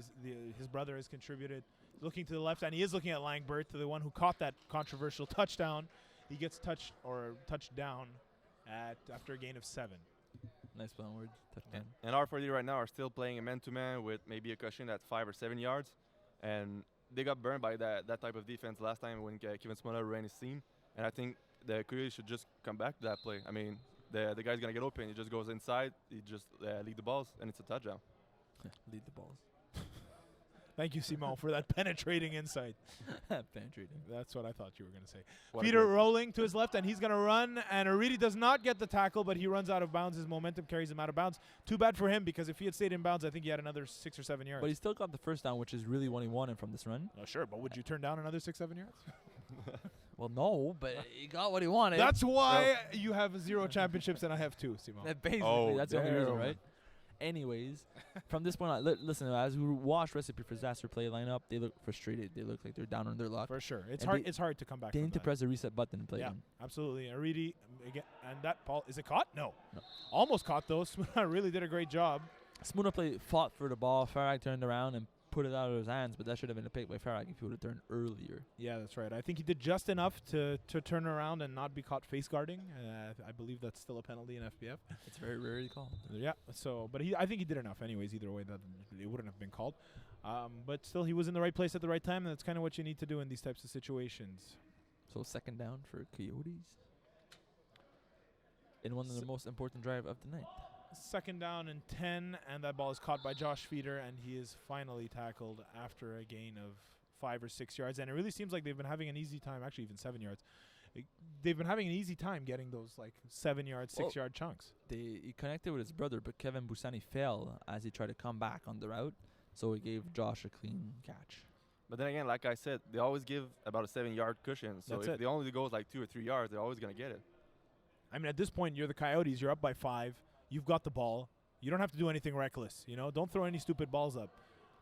his brother has contributed. Looking to the left, and he is looking at Langbert, the one who caught that controversial touchdown. He gets touched down after a gain of 7. Nice one word. Touchdown. And our 40 right now are still playing a man-to-man with maybe a cushion that's 5 or 7 yards. And they got burned by that type of defense last time when Kevin Smuda ran his seam. And I think the Coyotes should just come back to that play. I mean, the guy's going to get open. He just goes inside. He just lead the balls, and it's a touchdown. Lead the balls. Thank you, Simon, for that penetrating insight. Penetrating. That's what I thought you were going to say. What a Feeder great- rolling to his left, and he's going to run. And Aridi does not get the tackle, but he runs out of bounds. His momentum carries him out of bounds. Too bad for him, because if he had stayed in bounds, I think he had another 6 or 7 yards. But he still got the first down, which is really what he wanted from this run. Oh, sure, but would you turn down another 6, 7 yards? Well, no, but he got what he wanted. That's why you have 0 championships and I have 2, Simon. Basically, Oh, that's the only reason, damn. right? Anyways, from this point on, listen, as we watch Recipe for Disaster play lineup, they look frustrated. They look like they're down on their luck. For sure. It's And hard. they- It's hard to come back. They from need to that. press the reset button and play Yeah, again. absolutely. Aridi again, and that ball is it caught? No. No. Almost caught though. Smuna really did a great job. Smuna fought for the ball. Farag turned around and put it out of his hands, but that should have been a pick by Farag if he would have turned earlier. Yeah, that's right. I think he did just enough to turn around and not be caught face guarding. I believe that's still a penalty in FBF. It's very rarely called. Yeah. So, but I think he did enough anyways. Either way, that it wouldn't have been called. But still, he was in the right place at the right time, and that's kind of what you need to do in these types of situations. So second down for Coyotes in one of the most important drive of the night. Second down and 10, and that ball is caught by Josh Feeder, and he is finally tackled after a gain of 5 or 6 yards. And it really seems like they've been having an easy time, actually even 7 yards. They've been having an easy time getting those like 7-yard, 6-yard chunks. He connected with his brother, but Kevin Busani fell as he tried to come back on the route, so he gave Josh a clean catch. But then again, like I said, they always give about a 7-yard cushion. So That's if it. they only goes like 2 or 3 yards, they're always gonna get it. I mean, at this point, you're the Coyotes. You're up by 5. You've got the ball. You don't have to do anything reckless. You know, don't throw any stupid balls up.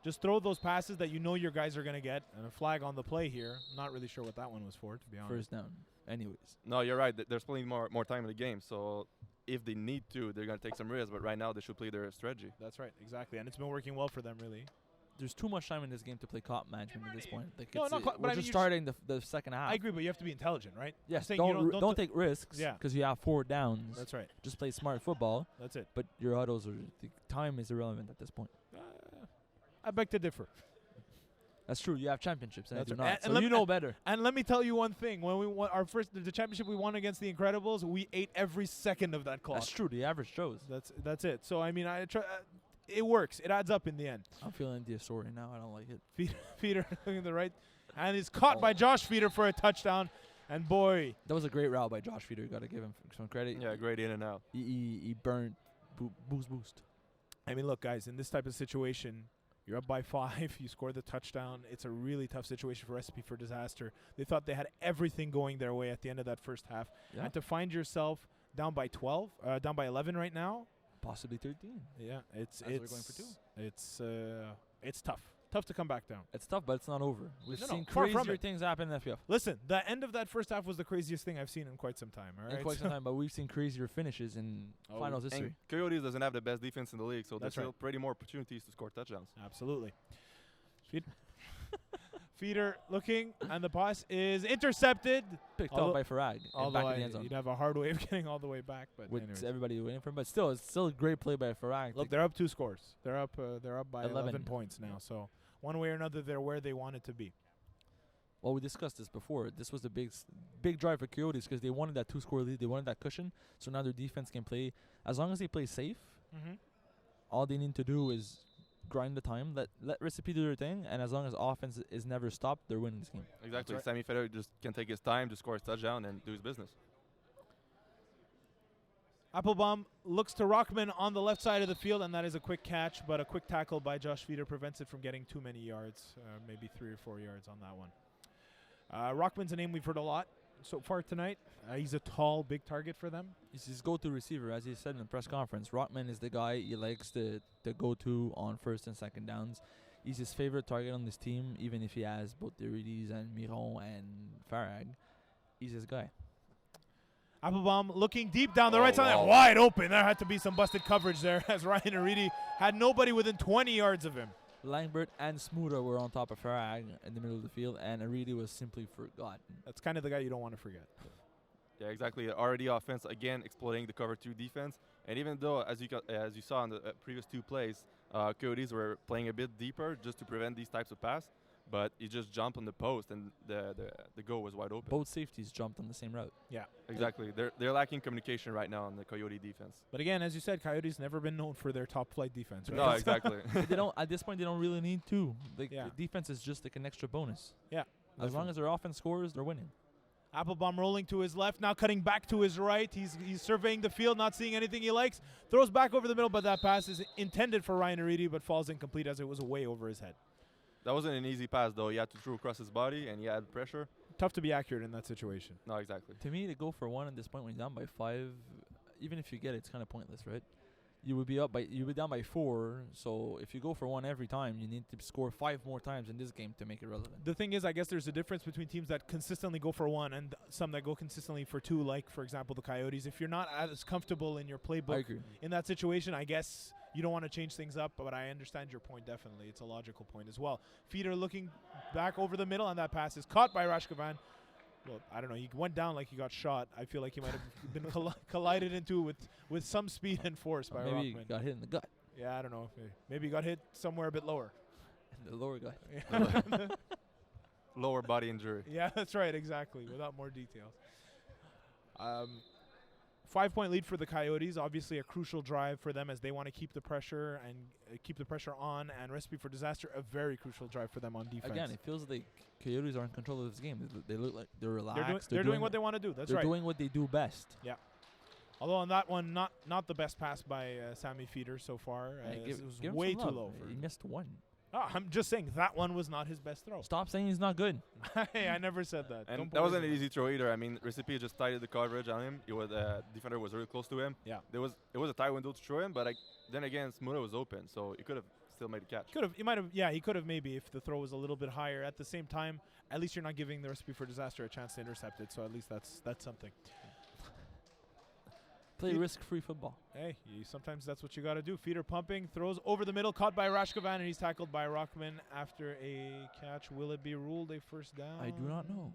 Just throw those passes that you know your guys are going to get. And a flag on the play here. Not really sure what that one was for, to be honest. First down. Anyways, No, you're right. There's plenty more time in the game. So if they need to, they're gonna take some risks. But right now, they should play their strategy. That's right, exactly. And it's been working well for them, really. there's too much time in this game to play cop management at this point. Like No, it's, not clock, but we're I mean just you starting the second half. I agree, but you have to be intelligent, right? Yes, saying you don't take risks. Yeah. Because you have 4 downs. That's right. Just play smart football. That's it. But your autos the time is irrelevant at this point. I beg to differ. That's true. You have championships, and I That's do right. not. And So let you me- know better. And let me tell you one thing: when we won our first the championship we won against the Incredibles, we ate every second of that clock. That's true. The average shows. That's it. So I mean, I try. It works. It adds up in the end. I'm feeling Diasori now. I don't like it. Feeder looking the right, and he's caught by Josh Feeder for a touchdown. And boy, That was a great route by Josh Feeder. Got to give him some credit. Yeah, great in and out. He burnt boost. I mean, look, guys, in this type of situation, you're up by 5. You score the touchdown. It's a really tough situation for Recipe for Disaster. They thought they had everything going their way at the end of that first half, Yeah. and to find yourself down by 12, down by 11 right now. Possibly 13. Yeah, it's As they're going for 2. It's tough to come back down. It's tough, but it's not over. We've No, seen far from crazier it. things happen in the FPF. Listen, the end of that first half was the craziest thing I've seen in quite some time. All right, In quite some time, but we've seen crazier finishes in Oh, finals history. And Coyotes doesn't have the best defense in the league, so That's there's right. still pretty more opportunities to score touchdowns. Absolutely. Feeder looking, and the pass is intercepted. Picked although- up by Farag and Although back in the end zone. you'd have a hard way of getting all the way back, but With anyways. everybody waiting for him. But still, it's still a great play by Farag. Look, they're up 2 scores. They're up by 11 11. points now. So one way or another, they're where they wanted to be. Well, we discussed this before. This was the big drive for Coyotes because they wanted that 2-score lead. They wanted that cushion. So now their defense can play. As long as they play safe, Mm-hmm. all they need to do is grind the time, let Recipe do their thing, and as long as offense is never stopped, they're winning this game. Exactly. right. Sammy Feder just can take his time to score his touchdown and do his business. Applebaum looks to Rockman on the left side of the field, and that is a quick catch, but a quick tackle by Josh Feeder prevents it from getting too many yards, maybe 3 or 4 yards on that one. Rockman's a name we've heard a lot so far tonight. He's a tall, big target for them. He's his go-to receiver, as he said in the press conference. Rockman is the guy he likes to go-to on first and second downs. He's his favorite target on this team, even if he has both Derides and Miron and Farag. He's his guy. Applebaum looking deep down the right side, wow. wide open. There had to be some busted coverage there as Ryan Aridi had nobody within 20 yards of him. Langbert and Smuda were on top of Farag in the middle of the field, and Aridi was simply forgotten. That's kind of the guy you don't want to forget. Yeah, exactly. Already offense again exploiting the cover 2 defense, and even though as you saw in the previous 2 plays, Coyotes were playing a bit deeper just to prevent these types of pass, but he just jumped on the post and the goal was wide open. Both safeties jumped on the same route. Yeah. Exactly. They're lacking communication right now on the Coyote defense. But again, as you said, Coyotes never been known for their top flight defense. Right? No, exactly. They don't. At this point, they don't really need to. Like, Yeah. the defense is just like an extra bonus. Yeah. As long as their offense scores, they're winning. Applebaum rolling to his left, now cutting back to his right. He's surveying the field, not seeing anything he likes. Throws back over the middle, but that pass is intended for Ryan Aridi, but falls incomplete as it was way over his head. That wasn't an easy pass though. He had to throw across his body and he had pressure. tough to be accurate in that situation. No, exactly. To me, to go for one at this point when you're down by 5, even if you get it, it's kind of pointless, right? You would be down by 4. So if you go for one every time, you need to score 5 more times in this game to make it relevant. The thing is, I guess there's a difference between teams that consistently go for one and some that go consistently for 2, like, for example, the Coyotes. If you're not as comfortable in your I playbook agree. in that situation, I guess you don't want to change things up, but I understand your point definitely. It's a logical point as well. Feeder looking back over the middle, and that pass is caught by Rashkovan. Well, I don't know. He went down like he got shot. I feel like he might have been collided into with some speed and force by Maybe he Rockman. got hit in the gut. Yeah, I don't know. Maybe he got hit somewhere a bit lower. In the lower gut. Lower body injury. Yeah, that's right, exactly, without more details. 5-point lead for the Coyotes, obviously a crucial drive for them as they want to keep the pressure and keep the pressure on, and Recipe for Disaster, a very crucial drive for them on defense. Again, it feels like Coyotes are in control of this game. They look like they're relaxed. They're doing what they want to do. That's they're right. doing what they do best. Although on that one, not the best pass by Sammy Feeder so far. It was give him way some too love. low. He missed one. I'm just saying that one was not his best throw. Stop saying he's not good. Hey, I never said that. And Don't that wasn't believe an me. easy throw either. I mean, Recipe just tightened the coverage on him. Defender was really close to him. Yeah. It was a tight window to throw him, but then again, Smuda was open, so he could have still made a catch. He could have maybe if the throw was a little bit higher. At the same time, at least you're not giving the Recipe for Disaster a chance to intercept it. So at least that's something. Play He- risk-free football. Hey, sometimes that's what you got to do. Feeder pumping, throws over the middle, caught by Rashkovan, and he's tackled by Rockman after a catch. Will it be ruled a first down? I do not know.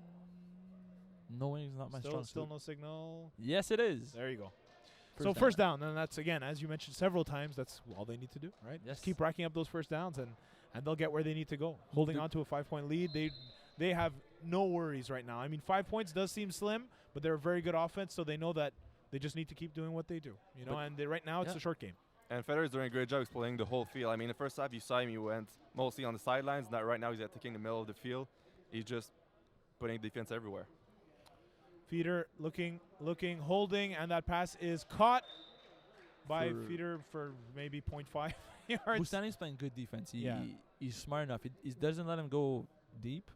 Knowing is not my strong Still suit. no signal. Yes, it is. There you go. First First down, and that's, again, as you mentioned several times, that's all they need to do, right? Yes. Just keep racking up those first downs, and they'll get where they need to go. Holding on to a 5-point lead, they have no worries right now. I mean, 5 points does seem slim, but they're a very good offense, so they know that they just need to keep doing what they do, and right now it's Yeah. a short game. And Federer is doing a great job explaining the whole field. I mean, the first half you saw him, he went mostly on the sidelines. Not right now, he's taking the middle of the field. He's just putting defense everywhere. Feeder looking, holding, and that pass is caught by For- Feeder for maybe 0.5 yards. Bustani's playing good defense. Yeah. He's smart enough. He doesn't let him go deep,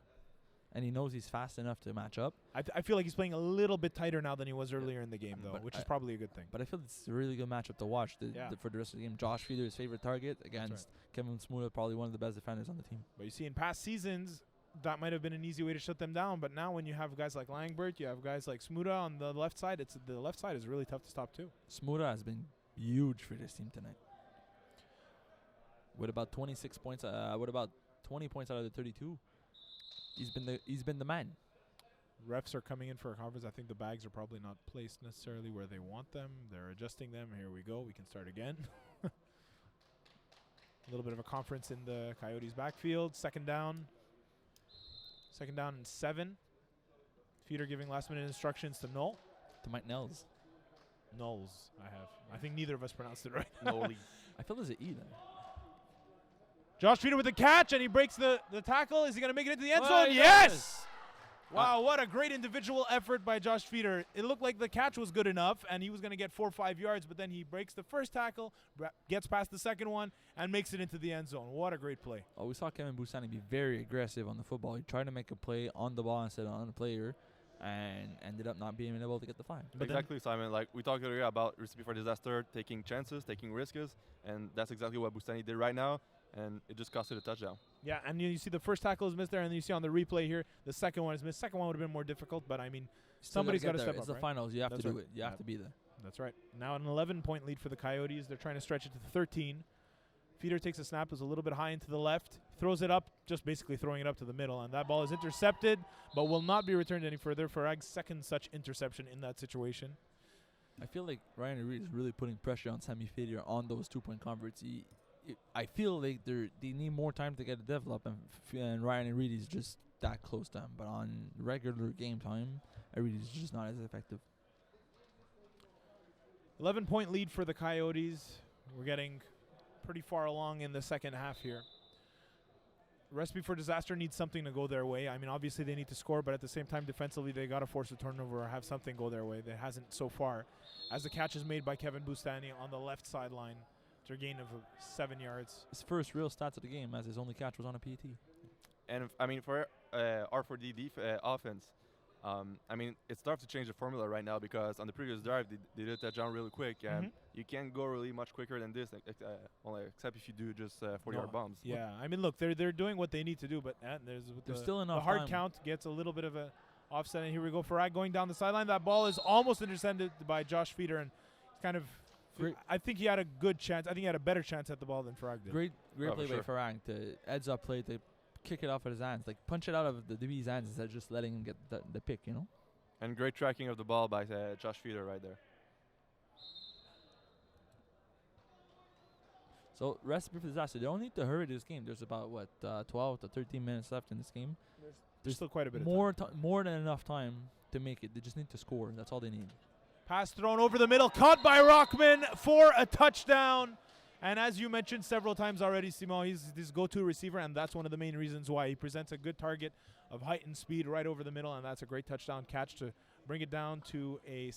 and he knows he's fast enough to match up. I feel like he's playing a little bit tighter now than he was earlier in the game, though, But which is probably a good thing. But I feel it's a really good matchup to watch Yeah. for the rest of the game. Josh Feeder, his favorite target against Kevin Smuda, probably one of the best defenders on the team. But you see, in past seasons, that might have been an easy way to shut them down. But now, when you have guys like Langbert, you have guys like Smuda on the left side. The left side is really tough to stop too. Smuda has been huge for this team tonight. With about 26 points, with about 20 points out of the 32, he's been the man. Refs are coming in for a conference. I think the bags are probably not placed necessarily where they want them. They're adjusting them. Here we go. We can start again. A little bit of a conference in the Coyotes' backfield. Second down and 7. Feeder giving last-minute instructions to Knoll. To Mike Nels. Knowles, I think neither of us pronounced it right. Noli. I feel there's an E there. Josh Feeder with the catch, and he breaks the tackle. Is he going to make it into the end Well, zone? he Yes! does. Wow, what a great individual effort by Josh Feeder. It looked like the catch was good enough, and he was going to get 4 or 5 yards, but then he breaks the first tackle, gets past the second one, and makes it into the end zone. What a great play. Oh, we saw Kevin Bustani be very aggressive on the football. He tried to make a play on the ball instead of on the player, and ended up not being able to get the 5. But then- Exactly, Simon. Like we talked earlier about Recipe for Disaster, taking chances, taking risks, and that's exactly what Bustani did right now, and it just cost it a touchdown. Yeah, and you see the first tackle is missed there, and then you see on the replay here, the second one is missed. Second one would have been more difficult, but I mean, somebody's got to step It's up, the right? finals. You have That's to do right. it. You have Yeah. to be there. That's right. Now an 11-point lead for the Coyotes. They're trying to stretch it to 13. Feeder takes a snap, is a little bit high into the left, throws it up, just basically throwing it up to the middle, and that ball is intercepted, but will not be returned any further. Farag's second such interception in that situation. I feel like Ryan Reed is really putting pressure on Sammy Feeder on those 2-point converts. I feel like they need more time to get it developed, and Ryan Reed is just that close to him. But on regular game time, Reed is just not as effective. 11-point lead for the Coyotes. We're getting pretty far along in the second half here. Recipe for Disaster needs something to go their way. I mean, obviously they need to score, but at the same time, defensively, they got to force a turnover or have something go their way. That hasn't so far. As the catch is made by Kevin Bustani on the left sideline, to a gain of 7 yards. His first real stats of the game, as his only catch was on a PAT. And I mean, for R4D offense, I mean, it's tough to change the formula right now because on the previous drive they did a touchdown really quick, and you can't go really much quicker than this, except if you do just 40-yard bombs. Yeah, I mean, look, they're doing what they need to do, but There's still enough the hard time. count gets a little bit of a offset, and here we go. Farag going down the sideline. That ball is almost intercepted by Josh Feeder, and it's kind of. Great. I think he had a good chance. I think he had a better chance at the ball than Farag did. Great Oh, play for by Farang to heads up play to kick it off at his hands, like punch it out of the DB's hands instead of just letting him get the pick, you know. And great tracking of the ball by Josh Feeder right there. So recipe for disaster. They don't need to hurry this game. There's about 12 to 13 minutes left in this game. There's still quite a bit of More time. more than enough time to make it. They just need to score. That's all they need. Pass thrown over the middle, caught by Rockman for a touchdown. And as you mentioned several times already, Simon, he's this go-to receiver, and that's one of the main reasons why he presents a good target of height and speed right over the middle, and that's a great touchdown catch to bring it down to a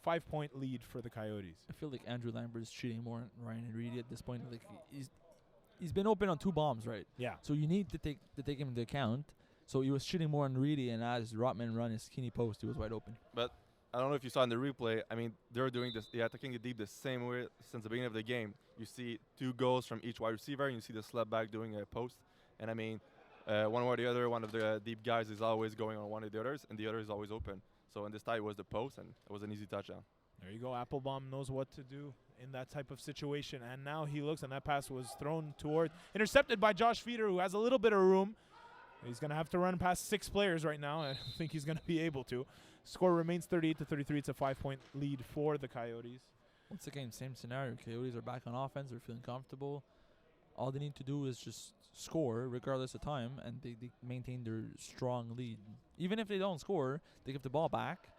5-point lead for the Coyotes. I feel like Andrew Lambert is cheating more than Ryan Reedy at this point. Like he's been open on 2 bombs, right? Yeah. So you need to take him into account. So he was cheating more on Reedy, and as Rotman run his skinny post, he was wide open. But I don't know if you saw in the replay. I mean, they're doing this. They're attacking the deep the same way since the beginning of the game. You see 2 goals from each wide receiver, and you see the slap back doing a post. And I mean, one or the other, one of the deep guys is always going on one of the others, and the other is always open. So in this tie, it was the post, and it was an easy touchdown. There you go. Applebaum knows what to do in that type of situation. And now he looks, and that pass was thrown toward, intercepted by Josh Feeder, who has a little bit of room. He's going to have to run past 6 players right now. I don't think he's going to be able to. Score remains 38-33. It's a 5-point lead for the Coyotes. Once again, same scenario. Coyotes are back on offense. They're feeling comfortable. All they need to do is just score regardless of time, and they maintain their strong lead. Even if they don't score, they give the ball back.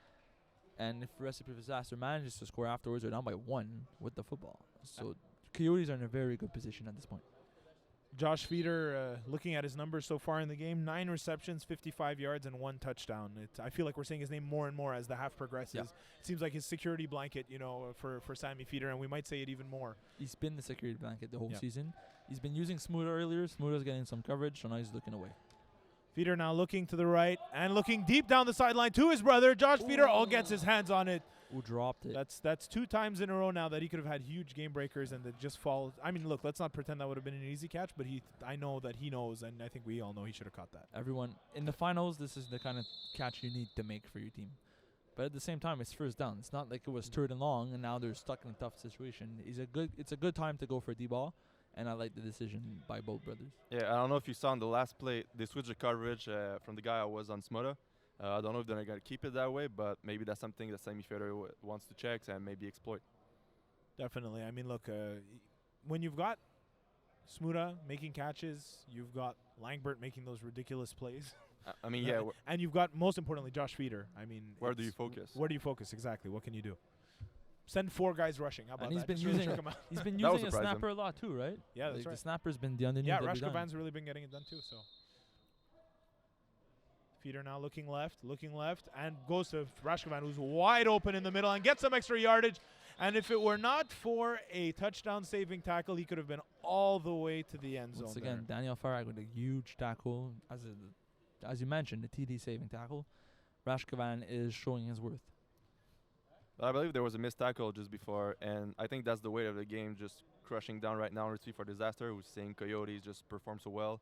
And if Recipe for Disaster manages to score afterwards, they're down by 1 with the football. So Coyotes are in a very good position at this point. Josh Feeder, looking at his numbers so far in the game, 9 receptions, 55 yards, and 1 touchdown. I feel like we're seeing his name more and more as the half progresses. Yeah. It seems like his security blanket, for Sammy Feeder, and we might say it even more. He's been the security blanket the whole Yeah. season. He's been using Smuda earlier. Smuda's getting some coverage, so now he's looking away. Feeder now looking to the right and looking deep down the sideline to his brother. Josh Feeder gets his hands on it. Who dropped it? That's 2 times in a row now that he could have had huge game breakers and that just fall. I mean, look, let's not pretend that would have been an easy catch, but I know that he knows, and I think we all know he should have caught that. Everyone in the finals, this is the kind of catch you need to make for your team. But at the same time, it's first down. It's not like it was 3rd and long, and now they're stuck in a tough situation. It's a good time to go for a D-ball, and I like the decision by both brothers. Yeah, I don't know if you saw in the last play, they switched the coverage from the guy I was on Smuda. I don't know if they're going to keep it that way, but maybe that's something that Sammy Feeder wants to check and maybe exploit. Definitely. I mean, look, when you've got Smuda making catches, you've got Langbert making those ridiculous plays. I mean, yeah. And you've got, most importantly, Josh Feeder. I mean, Where do you focus? Where do you focus? Exactly. What can you do? Send 4 guys rushing. How about And he's that? been Just really using trick 'em out. He's been That was using a surprising. snapper a lot too, right? Yeah, that's Like right. The snapper's been the underneath. Yeah, every time. Rashkovan's really been getting it done too. So Feeder now looking left, and goes to Rashkovan, who's wide open in the middle and gets some extra yardage. And if it were not for a touchdown-saving tackle, he could have been all the way to the end zone. Once again, Daniel Farag with a huge tackle. As you mentioned, the TD saving tackle. Rashkovan is showing his worth. I believe there was a missed tackle just before, and I think that's the weight of the game, just crushing down right now. Recipe for Disaster, who's seeing Coyotes just perform so well.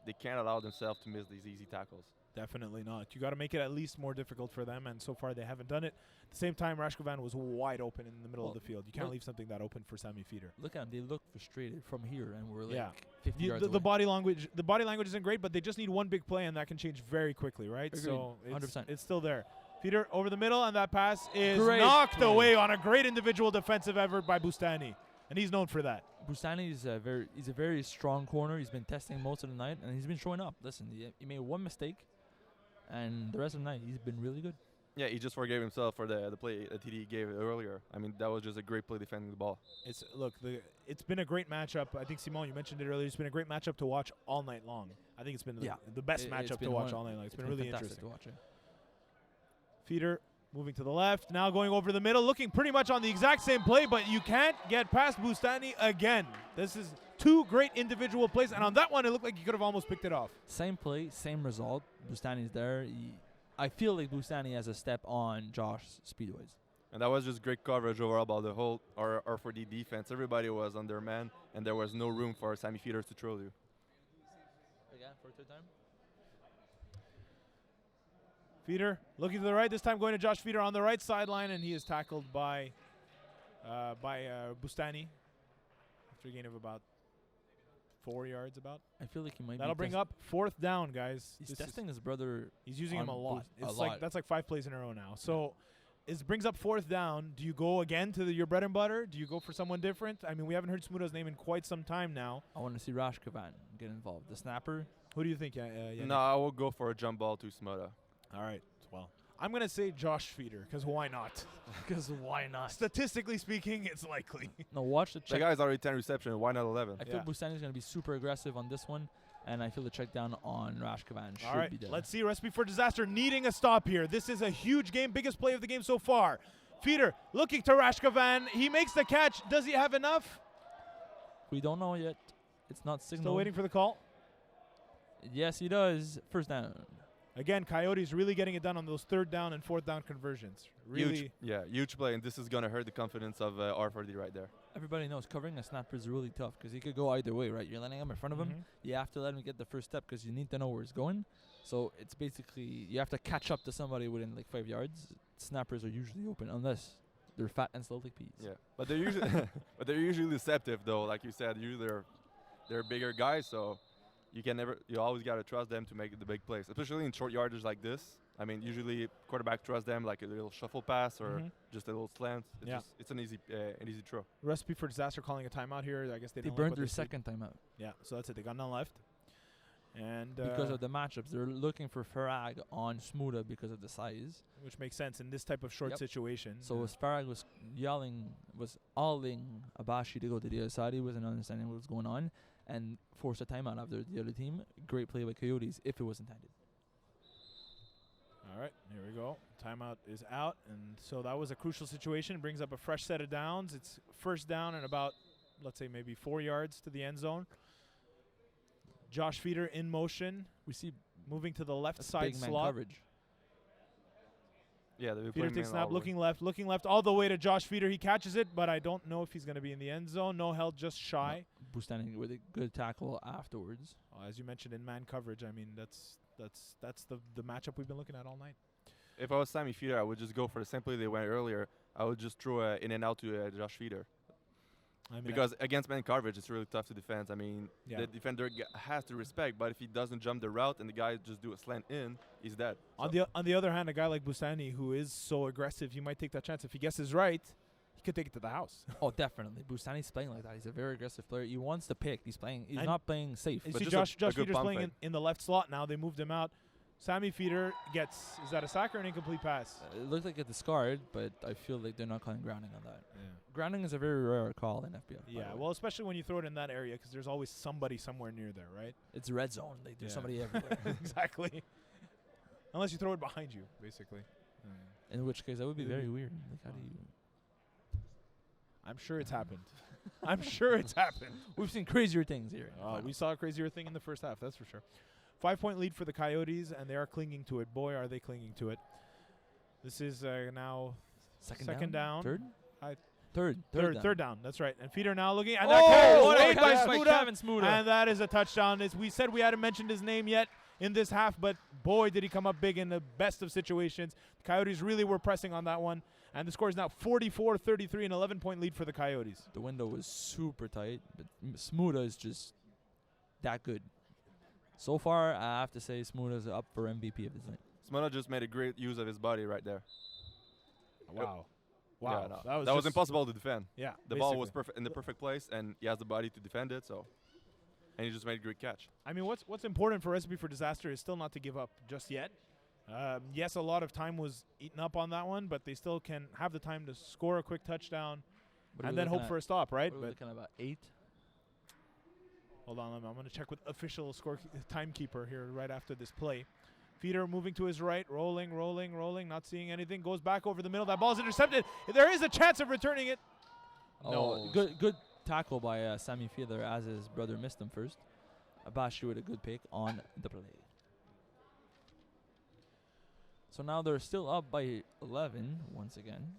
They can't allow themselves to miss these easy tackles. Definitely not. You got to make it at least more difficult for them, and so far they haven't done it. At the same time, Rashkovan was wide open in the middle of the field. You can't leave something that open for Sammy Feeder. Look at them; they look frustrated from here, and we're like Yeah. 50 yards The away. body language isn't great, but they just need one big play, and that can change very quickly, right? Agreed. So 100%. it's still there. Feeder over the middle, and that pass is Great knocked play. away on a great individual defensive effort by Bustani, and he's known for that. Bustani is he's a very strong corner. He's been testing most of the night, and he's been showing up. Listen, he made one mistake, and the rest of the night he's been really good. Yeah, he just forgave himself for the play that TD gave earlier. I mean, that was just a great play defending the ball. It's been a great matchup. I think Simon, you mentioned it earlier. It's been a great matchup to watch all night long. I think it's been the best matchup to watch all night long. It's been really fantastic interesting. to watch it. Feeder moving to the left, now going over the middle, looking pretty much on the exact same play, but you can't get past Bustani again. This is two great individual plays, and on that one, it looked like he could have almost picked it off. Same play, same result. Bustani's there. I feel like Bustani has a step on Josh speed-wise. And that was just great coverage overall by the whole R4D defense. Everybody was on their man, and there was no room for Sammy Feeders to throw you. Again, for a third time? Feeder looking to the right, this time going to Josh Feeder on the right sideline, and he is tackled by Bustani after a gain of about 4 yards. I feel like he might That'll be bring up fourth down, guys. He's This is- testing his brother. He's using him a on lot. a It's lot. that's like 5 plays in a row now. So it brings up fourth down. Do you go again to your bread and butter? Do you go for someone different? I mean, we haven't heard Smuda's name in quite some time now. I want to see Rashkavan get involved. The snapper. Who do you think? Yannick? No, I will go for a jump ball to Smuda. All right. Well, I'm going to say Josh Feeder because why not? Because why not? Statistically speaking, it's likely. No, watch the The check. guy's already 10 reception. Why not 11? I feel Yeah. Bustani's going to be super aggressive on this one, and I feel the check down on Rashkavan should All right, be there. let's see. Recipe for Disaster needing a stop here. This is a huge game, biggest play of the game so far. Feeder looking to Rashkavan. He makes the catch. Does he have enough? We don't know yet. It's not signaled. Still waiting for the call. Yes, he does. First down. Again, Coyotes really getting it done on those third down and fourth down conversions. Really. Huge play, and this is gonna hurt the confidence of R4D right there. Everybody knows covering a snapper is really tough because he could go either way, right? You're landing him in front of him. Mhm. You have to let him get the first step because you need to know where he's going. So it's basically you have to catch up to somebody within like 5 yards. Snappers are usually open unless they're fat and slow like peas. Yeah, but they're usually they're usually deceptive though. Like you said, usually they're bigger guys, so you always gotta trust them to make the big plays, especially in short yardage like this. I mean, usually quarterback trusts them like a little shuffle pass or Mhm. just a little slant. Yeah. It's an easy throw. Recipe for Disaster calling a timeout here. I guess they They don't like burned what their they see. second time out Yeah, so that's it. They got none left. And because of the matchups. They're looking for Farag on Smuda because of the size. which makes sense in this type of short Yep. situation. So as Farag was alling Abashi to go to the other side, he wasn't understanding what was going on and forced a timeout after the other team. Great play by Coyotes if it was intended. All right, here we go. Timeout is out, and so that was a crucial situation. Brings up a fresh set of downs. It's first down and about, let's say, maybe 4 yards to the end zone. Josh Feeder in motion, We see moving to the left that's side big man slot. coverage. Yeah, they've been Feeder playing takes man snap, all the way. looking left, all the way to Josh Feeder. He catches it, but I don't know if he's going to be in the end zone. No held, just shy. Bustani with a good tackle afterwards. As you mentioned, in man coverage, I mean, that's the matchup we've been looking at all night. If I was Sammy Feeder, I would just go for the same play they went earlier. I would just throw in and out to Josh Feeder. I mean, Because against man coverage, it's really tough to defend. I mean, Yeah. the defender has to respect, but if he doesn't jump the route and the guy just do a slant in, he's dead. on So- the other hand, a guy like Bustani, who is so aggressive, he might take that chance. If he guesses right, he could take it to the house. Oh, definitely. Bustani's playing like that. He's a very aggressive player. He wants to pick. He's playing. He's And- not playing safe. You But see just a Josh good Feeder's pump playing fake. in the left slot now. They moved him out. Sammy Feeder gets, is that a sack or an incomplete pass? It looked like a discard, but I feel like they're not calling grounding on that. Grounding is a very rare call in FBF. by Yeah, the way. well, especially when you throw it in that area because there's always somebody somewhere near there, right? It's red zone. Like there's Yeah. somebody everywhere. Exactly. Unless you throw it behind you, basically. In which case, that would be very weird. Like, how do you? I'm sure it's happened. I'm sure it's happened. We've seen crazier things here. in the final. We saw a crazier thing in the first half, that's for sure. 5-point lead for the Coyotes, and they are clinging to it. Boy, are they clinging to it. This is now second down. Third. I- Third. down. That's right. And Feeder now looking. And Oh, that catch is what a made by catch by Smuda. Kevin Smuda. And that is a touchdown. As we said, we hadn't mentioned his name yet in this half, but boy, did he come up big in the best of situations. The Coyotes really were pressing on that one. And the score is now 44-33, an 11-point lead for the Coyotes. The window was super tight, but Smuda is just that good. So far, I have to say Smuda's up for MVP of this night. Smuda just made a great use of his body right there. Wow. Yeah, no, that was just- impossible to defend. Yeah. The ball was basically. perfect in the perfect place, and he has the body to defend it. So, and he just made a great catch. I mean, what's important for Recipe for Disaster is still not to give up just yet. Yes, a lot of time was eaten up on that one, but they still can have the time to score a quick touchdown What are and we then hope looking for a stop, right? at? What are we But looking at, about 8? hold on, I'm going to check with official timekeeper here right after this play. Feeder moving to his right, rolling, not seeing anything. Goes back over the middle. That ball's intercepted. There is a chance of returning it. Oh, No. good tackle by Sammy Fiedler as his brother missed him first. Abashi with a good pick on the play. So now they're still up by 11 once again.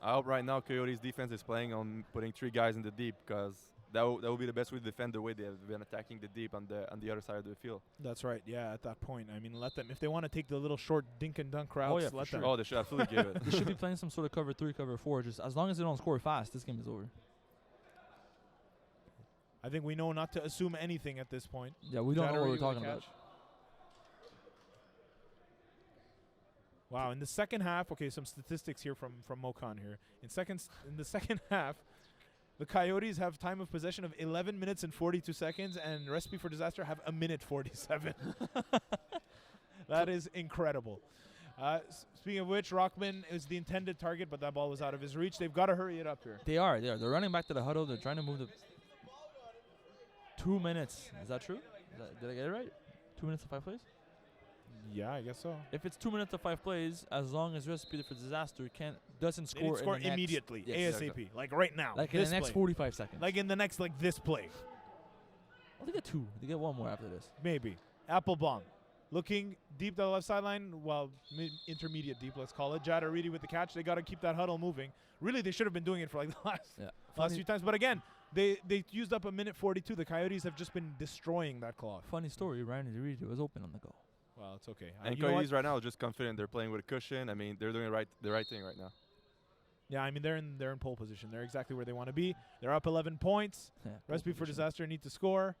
I hope right now Coyotes defense is playing on putting 3 guys in the deep, because that will be the best way to defend the way they have been attacking the deep on the other side of the field. That's right. Yeah, at that point, I mean, let them, if they want to take the little short dink and dunk routes, Oh, yeah, for let sure. them. Oh, they should absolutely give it. They should be playing some sort of cover 3, cover 4. Just as long as they don't score fast, this game is over. I think we know not to assume anything at this point. Yeah, we don't know what Chattery we're with a talking about. catch. Wow, in the second half, okay, some statistics here from Mokan here. In the second half, the Coyotes have time of possession of 11 minutes and 42 seconds, and Recipe for Disaster have 1:47. That is incredible. Speaking of which, Rockman is the intended target, but that ball was out of his reach. They've got to hurry it up here. They are. They're running back to the huddle. They're trying to move the 2 minutes. Is that true? Did I get it right? 2 minutes and 5 plays? Yeah, I guess so. If it's 2 minutes to 5 plays, as long as Recipe for Disaster doesn't They need score, to score in the immediately, Yes. ASAP, like right now. like in this the next play. 45 seconds. Like in the next, like this play, Oh, they get 2. They get 1 more after this. maybe. Applebaum looking deep to the left sideline, well, intermediate deep, let's call it. Jaddaridi with the catch. They got to keep that huddle moving. Really, they should have been doing it for like the last Funny, few times. But again, they used up 1:42. The Coyotes have just been destroying that clock. funny story. Ryan Reed was open on the goal. Well, it's okay. And you know what? Coyotes right now are just confident. They're playing with a cushion. I mean, they're doing the right thing right now. Yeah, I mean they're in pole position. They're exactly where they want to be. They're up 11 points. Yeah, Recipe for position. Disaster need to score.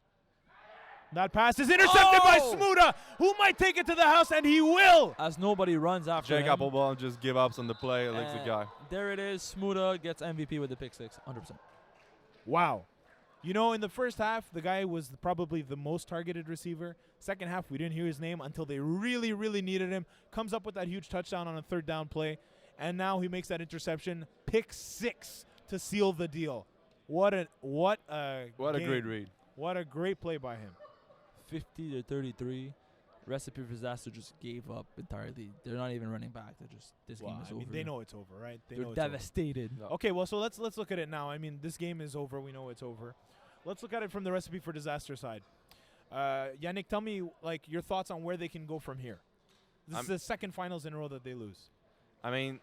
That pass is intercepted by Oh! Smuda, who might take it to the house, and he will. As nobody runs after Jake him. Applebaum just give up on the play. Leaves the guy. There it is. Smuda gets MVP with the pick 6. 100%. Wow. You know, in the first half, the guy was probably the most targeted receiver. Second half, we didn't hear his name until they really, really needed him. Comes up with that huge touchdown on a 3rd down play, and now he makes that interception. Pick 6 to seal the deal. What a game. Great read. What a great play by him. 50 to 33. Recipe for Disaster just gave up entirely. They're not even running back. They're just this Well, game is I mean, over. they know it's over, right? They They're know it's over. devastated. No. Okay, well, so let's look at it now. I mean, this game is over. We know it's over. Let's look at it from the Recipe for Disaster side. Yannick, tell me like your thoughts on where they can go from here. This is the second finals in a row that they lose. I mean,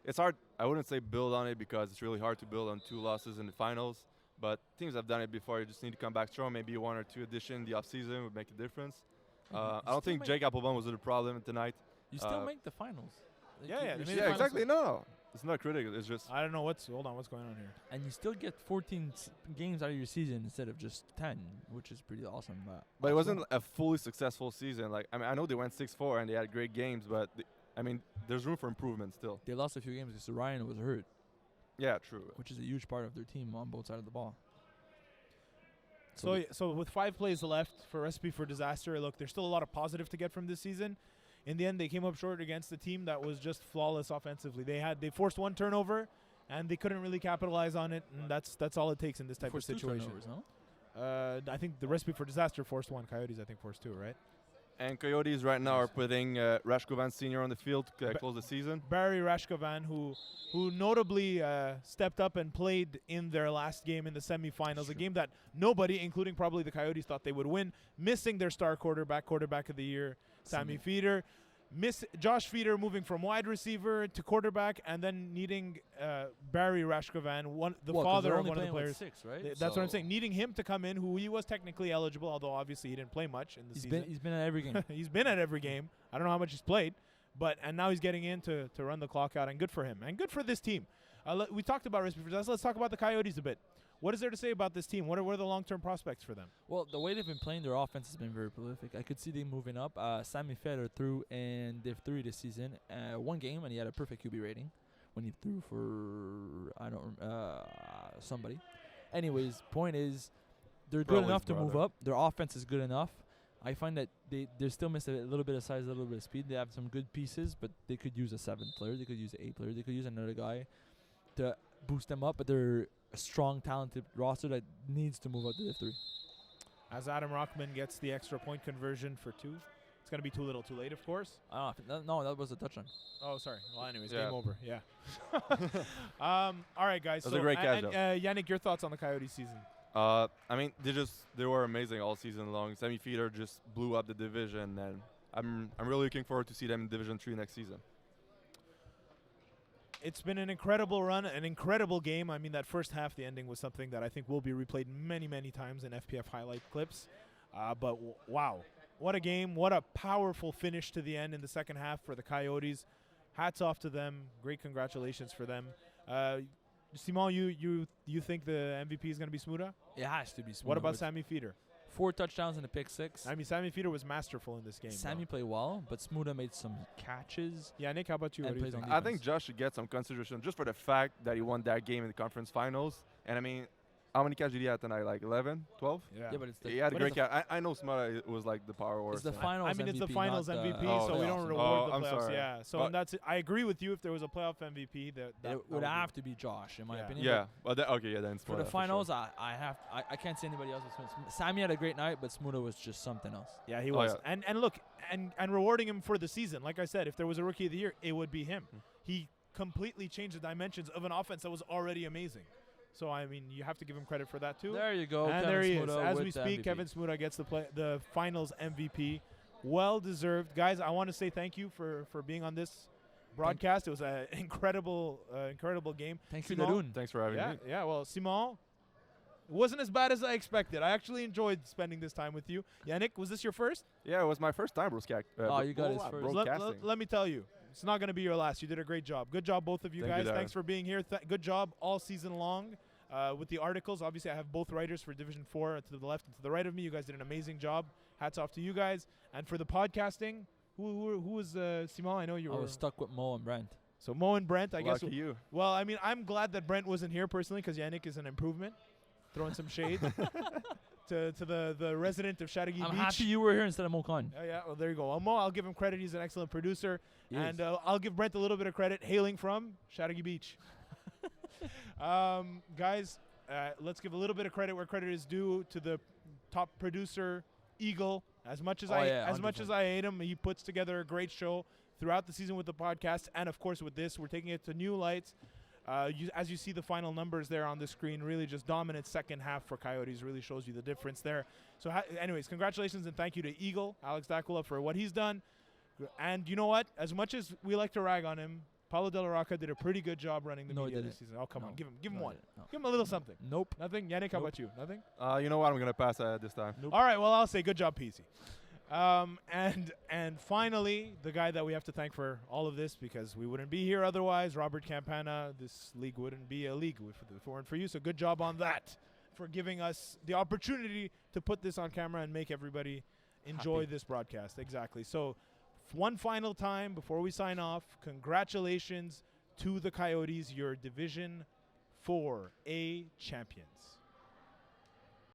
it's hard. I wouldn't say build on it because it's really hard to build on 2 losses in the finals. But teams have done it before. You just need to come back strong. Maybe 1 or 2 additions in the offseason would make a difference. I don't think Jake Applebaum was the problem tonight. You still make the finals. Like, Yeah, yeah, you're they made still- the Yeah, finals. exactly. No. It's not critical. It's just I don't know hold on, what's going on here? And you still get 14 games out of your season instead of just 10, which is pretty awesome. But it wasn't a fully successful season. Like I mean, I know they went 6-4 and they had great games, but I mean, there's room for improvement still. They lost a few games because Ryan was hurt, Yeah, true. which is a huge part of their team on both sides of the ball. So with 5 plays left for Recipe for Disaster, look, there's still a lot of positive to get from this season. In the end, they came up short against a team that was just flawless offensively. They forced 1 turnover, and they couldn't really capitalize on it. And that's all it takes in this type of Forced 2 situation. turnovers, no? I think the Recipe for Disaster forced 1. Coyotes, I think, forced 2, right? And Coyotes right now are putting Rashkovan Sr. on the field to close the season. Barry Rashkovan, who notably stepped up and played in their last game in the semifinals, a game that nobody, including probably the Coyotes, thought they would win, missing their star quarterback of the year, Sammy Feeder. Josh Feeder moving from wide receiver to quarterback, and then needing Barry Rashkovan, the father of one of the players. 6, right? That's what I'm saying. Needing him to come in, who he was technically eligible, although obviously he didn't play much in the season. He's been at every game. He's been at every game. I don't know how much he's played, and now he's getting in to run the clock out, and good for him, and good for this team. We talked about Recipe for Disaster. Let's talk about the Coyotes a bit. What is there to say about this team? What are the long-term prospects for them? Well, the way they've been playing, their offense has been very prolific. I could see them moving up. Sammy Feder threw in Div 3 this season, 1 game, and he had a perfect QB rating when he threw for somebody. Anyways, point is, they're good Probably enough his to move brother. up. Their offense is good enough. I find that they still miss a little bit of size, a little bit of speed. They have some good pieces, but they could use a 7th player. They could use an 8th player. They could use another guy to boost them up, but they're a strong, talented roster that needs to move up to Div 3. As Adam Rockman gets the extra point conversion for 2, it's going to be too little too late, of course. No, that was a touchdown. Oh, sorry. Well, anyways, Yeah. game over. Yeah. All right, guys. That was a great catch, Yannick, your thoughts on the Coyotes season? I mean, they were amazing all season long. Sammy Feeder just blew up the division, and I'm really looking forward to see them in Division 3 next season. It's been an incredible run, an incredible game. I mean, that first half, the ending was something that I think will be replayed many, many times in FPF highlight clips. But wow, what a game. What a powerful finish to the end in the second half for the Coyotes. Hats off to them. Great congratulations for them. Simon, you think the MVP is going to be Smuda? It has to be smooth. What about Sammy Feeder? 4 touchdowns and a pick 6. I mean, Sammy Feeder was masterful in this game. Sammy played well, but Smuda made some catches. Yannick, how about you? And What do you plays on think? I think Josh should get some consideration just for the fact that he won that game in the conference finals. And I mean, how many catches did he have tonight? Like 11, 12? Yeah. Yeah, but it's the He had a But great catch. I know Smart was like the power horse. it's the and- finals. I mean, it's the MVP, finals not the MVP, Oh, so we playoffs. don't Oh, reward the I'm playoffs. sorry. Yeah, so But- that's it. I agree with you. If there was a playoff MVP, that It would have to be Josh, in my Yeah. opinion. Yeah, but okay, yeah, then But for Smart, the sure. finals, I can't see anybody else. Sammy had a great night, but Smuda was just something else. Yeah, he Oh, was. yeah. And look, and rewarding him for the season. Like I said, if there was a rookie of the year, it would be him. He completely changed the dimensions of an offense that was already amazing. So I mean, you have to give him credit for that too. There you go. and Kevin there he is. Smuda As with we the speak, MVP. Kevin Smuda gets the finals MVP. Well deserved, guys. I want to say thank you for being on this broadcast. It was an incredible game. Thank you, Simon? Darun. Thanks for having Yeah, me. yeah. Well, Simon, it wasn't as bad as I expected. I actually enjoyed spending this time with you. Yannick, was this your first? Yeah, it was my first time You got his first. broadcasting. Let me tell you, it's not going to be your last. You did a great job. Good job, both of you Thank you, guys. Darren. Thanks for being here. Good job all season long with the articles. Obviously, I have both writers for Division 4 to the left and to the right of me. You guys did an amazing job. Hats off to you guys. And for the podcasting, who was Simon? I know you I were. was stuck with Mo and Brent. So Mo and Brent, I guess. Lucky you. Well, I mean, I'm glad that Brent wasn't here personally because Yannick is an improvement. Throwing some shade to the resident of Chateauguay I'm Beach. happy you were here instead of Mo Khan. Yeah, well, there you go. Well, Mo, I'll give him credit. He's an excellent producer. He And is. I'll give Brent a little bit of credit, hailing from Chateauguay Beach. Guys, let's give a little bit of credit where credit is due to the top producer, Eagle. As much as Oh, yeah, as much as 100%. I hate him, he puts together a great show throughout the season with the podcast, and of course with this, we're taking it to new lights. As you see the final numbers there on the screen, really just dominant second half for Coyotes really shows you the difference there. So anyways, congratulations and thank you to Eagle, Alex Dakula, for what he's done. And you know what? As much as we like to rag on him, Paulo De La Rocca did a pretty good job running the No, he media this didn't. season. Oh, come on. No. Give him No, one. no. Give him a little something. Nope. Nothing? Yannick, how Nope. about you? Nothing? You know what? I'm gonna pass this time. Nope. All right, well, I'll say good job, PC. And finally, the guy that we have to thank for all of this, because we wouldn't be here otherwise, Robert Campana. This league wouldn't be a league if it weren't for you. So good job on that, for giving us the opportunity to put this on camera and make everybody enjoy Happy. this broadcast. Exactly. So one final time before we sign off, congratulations to the Coyotes, your Division 4A champions.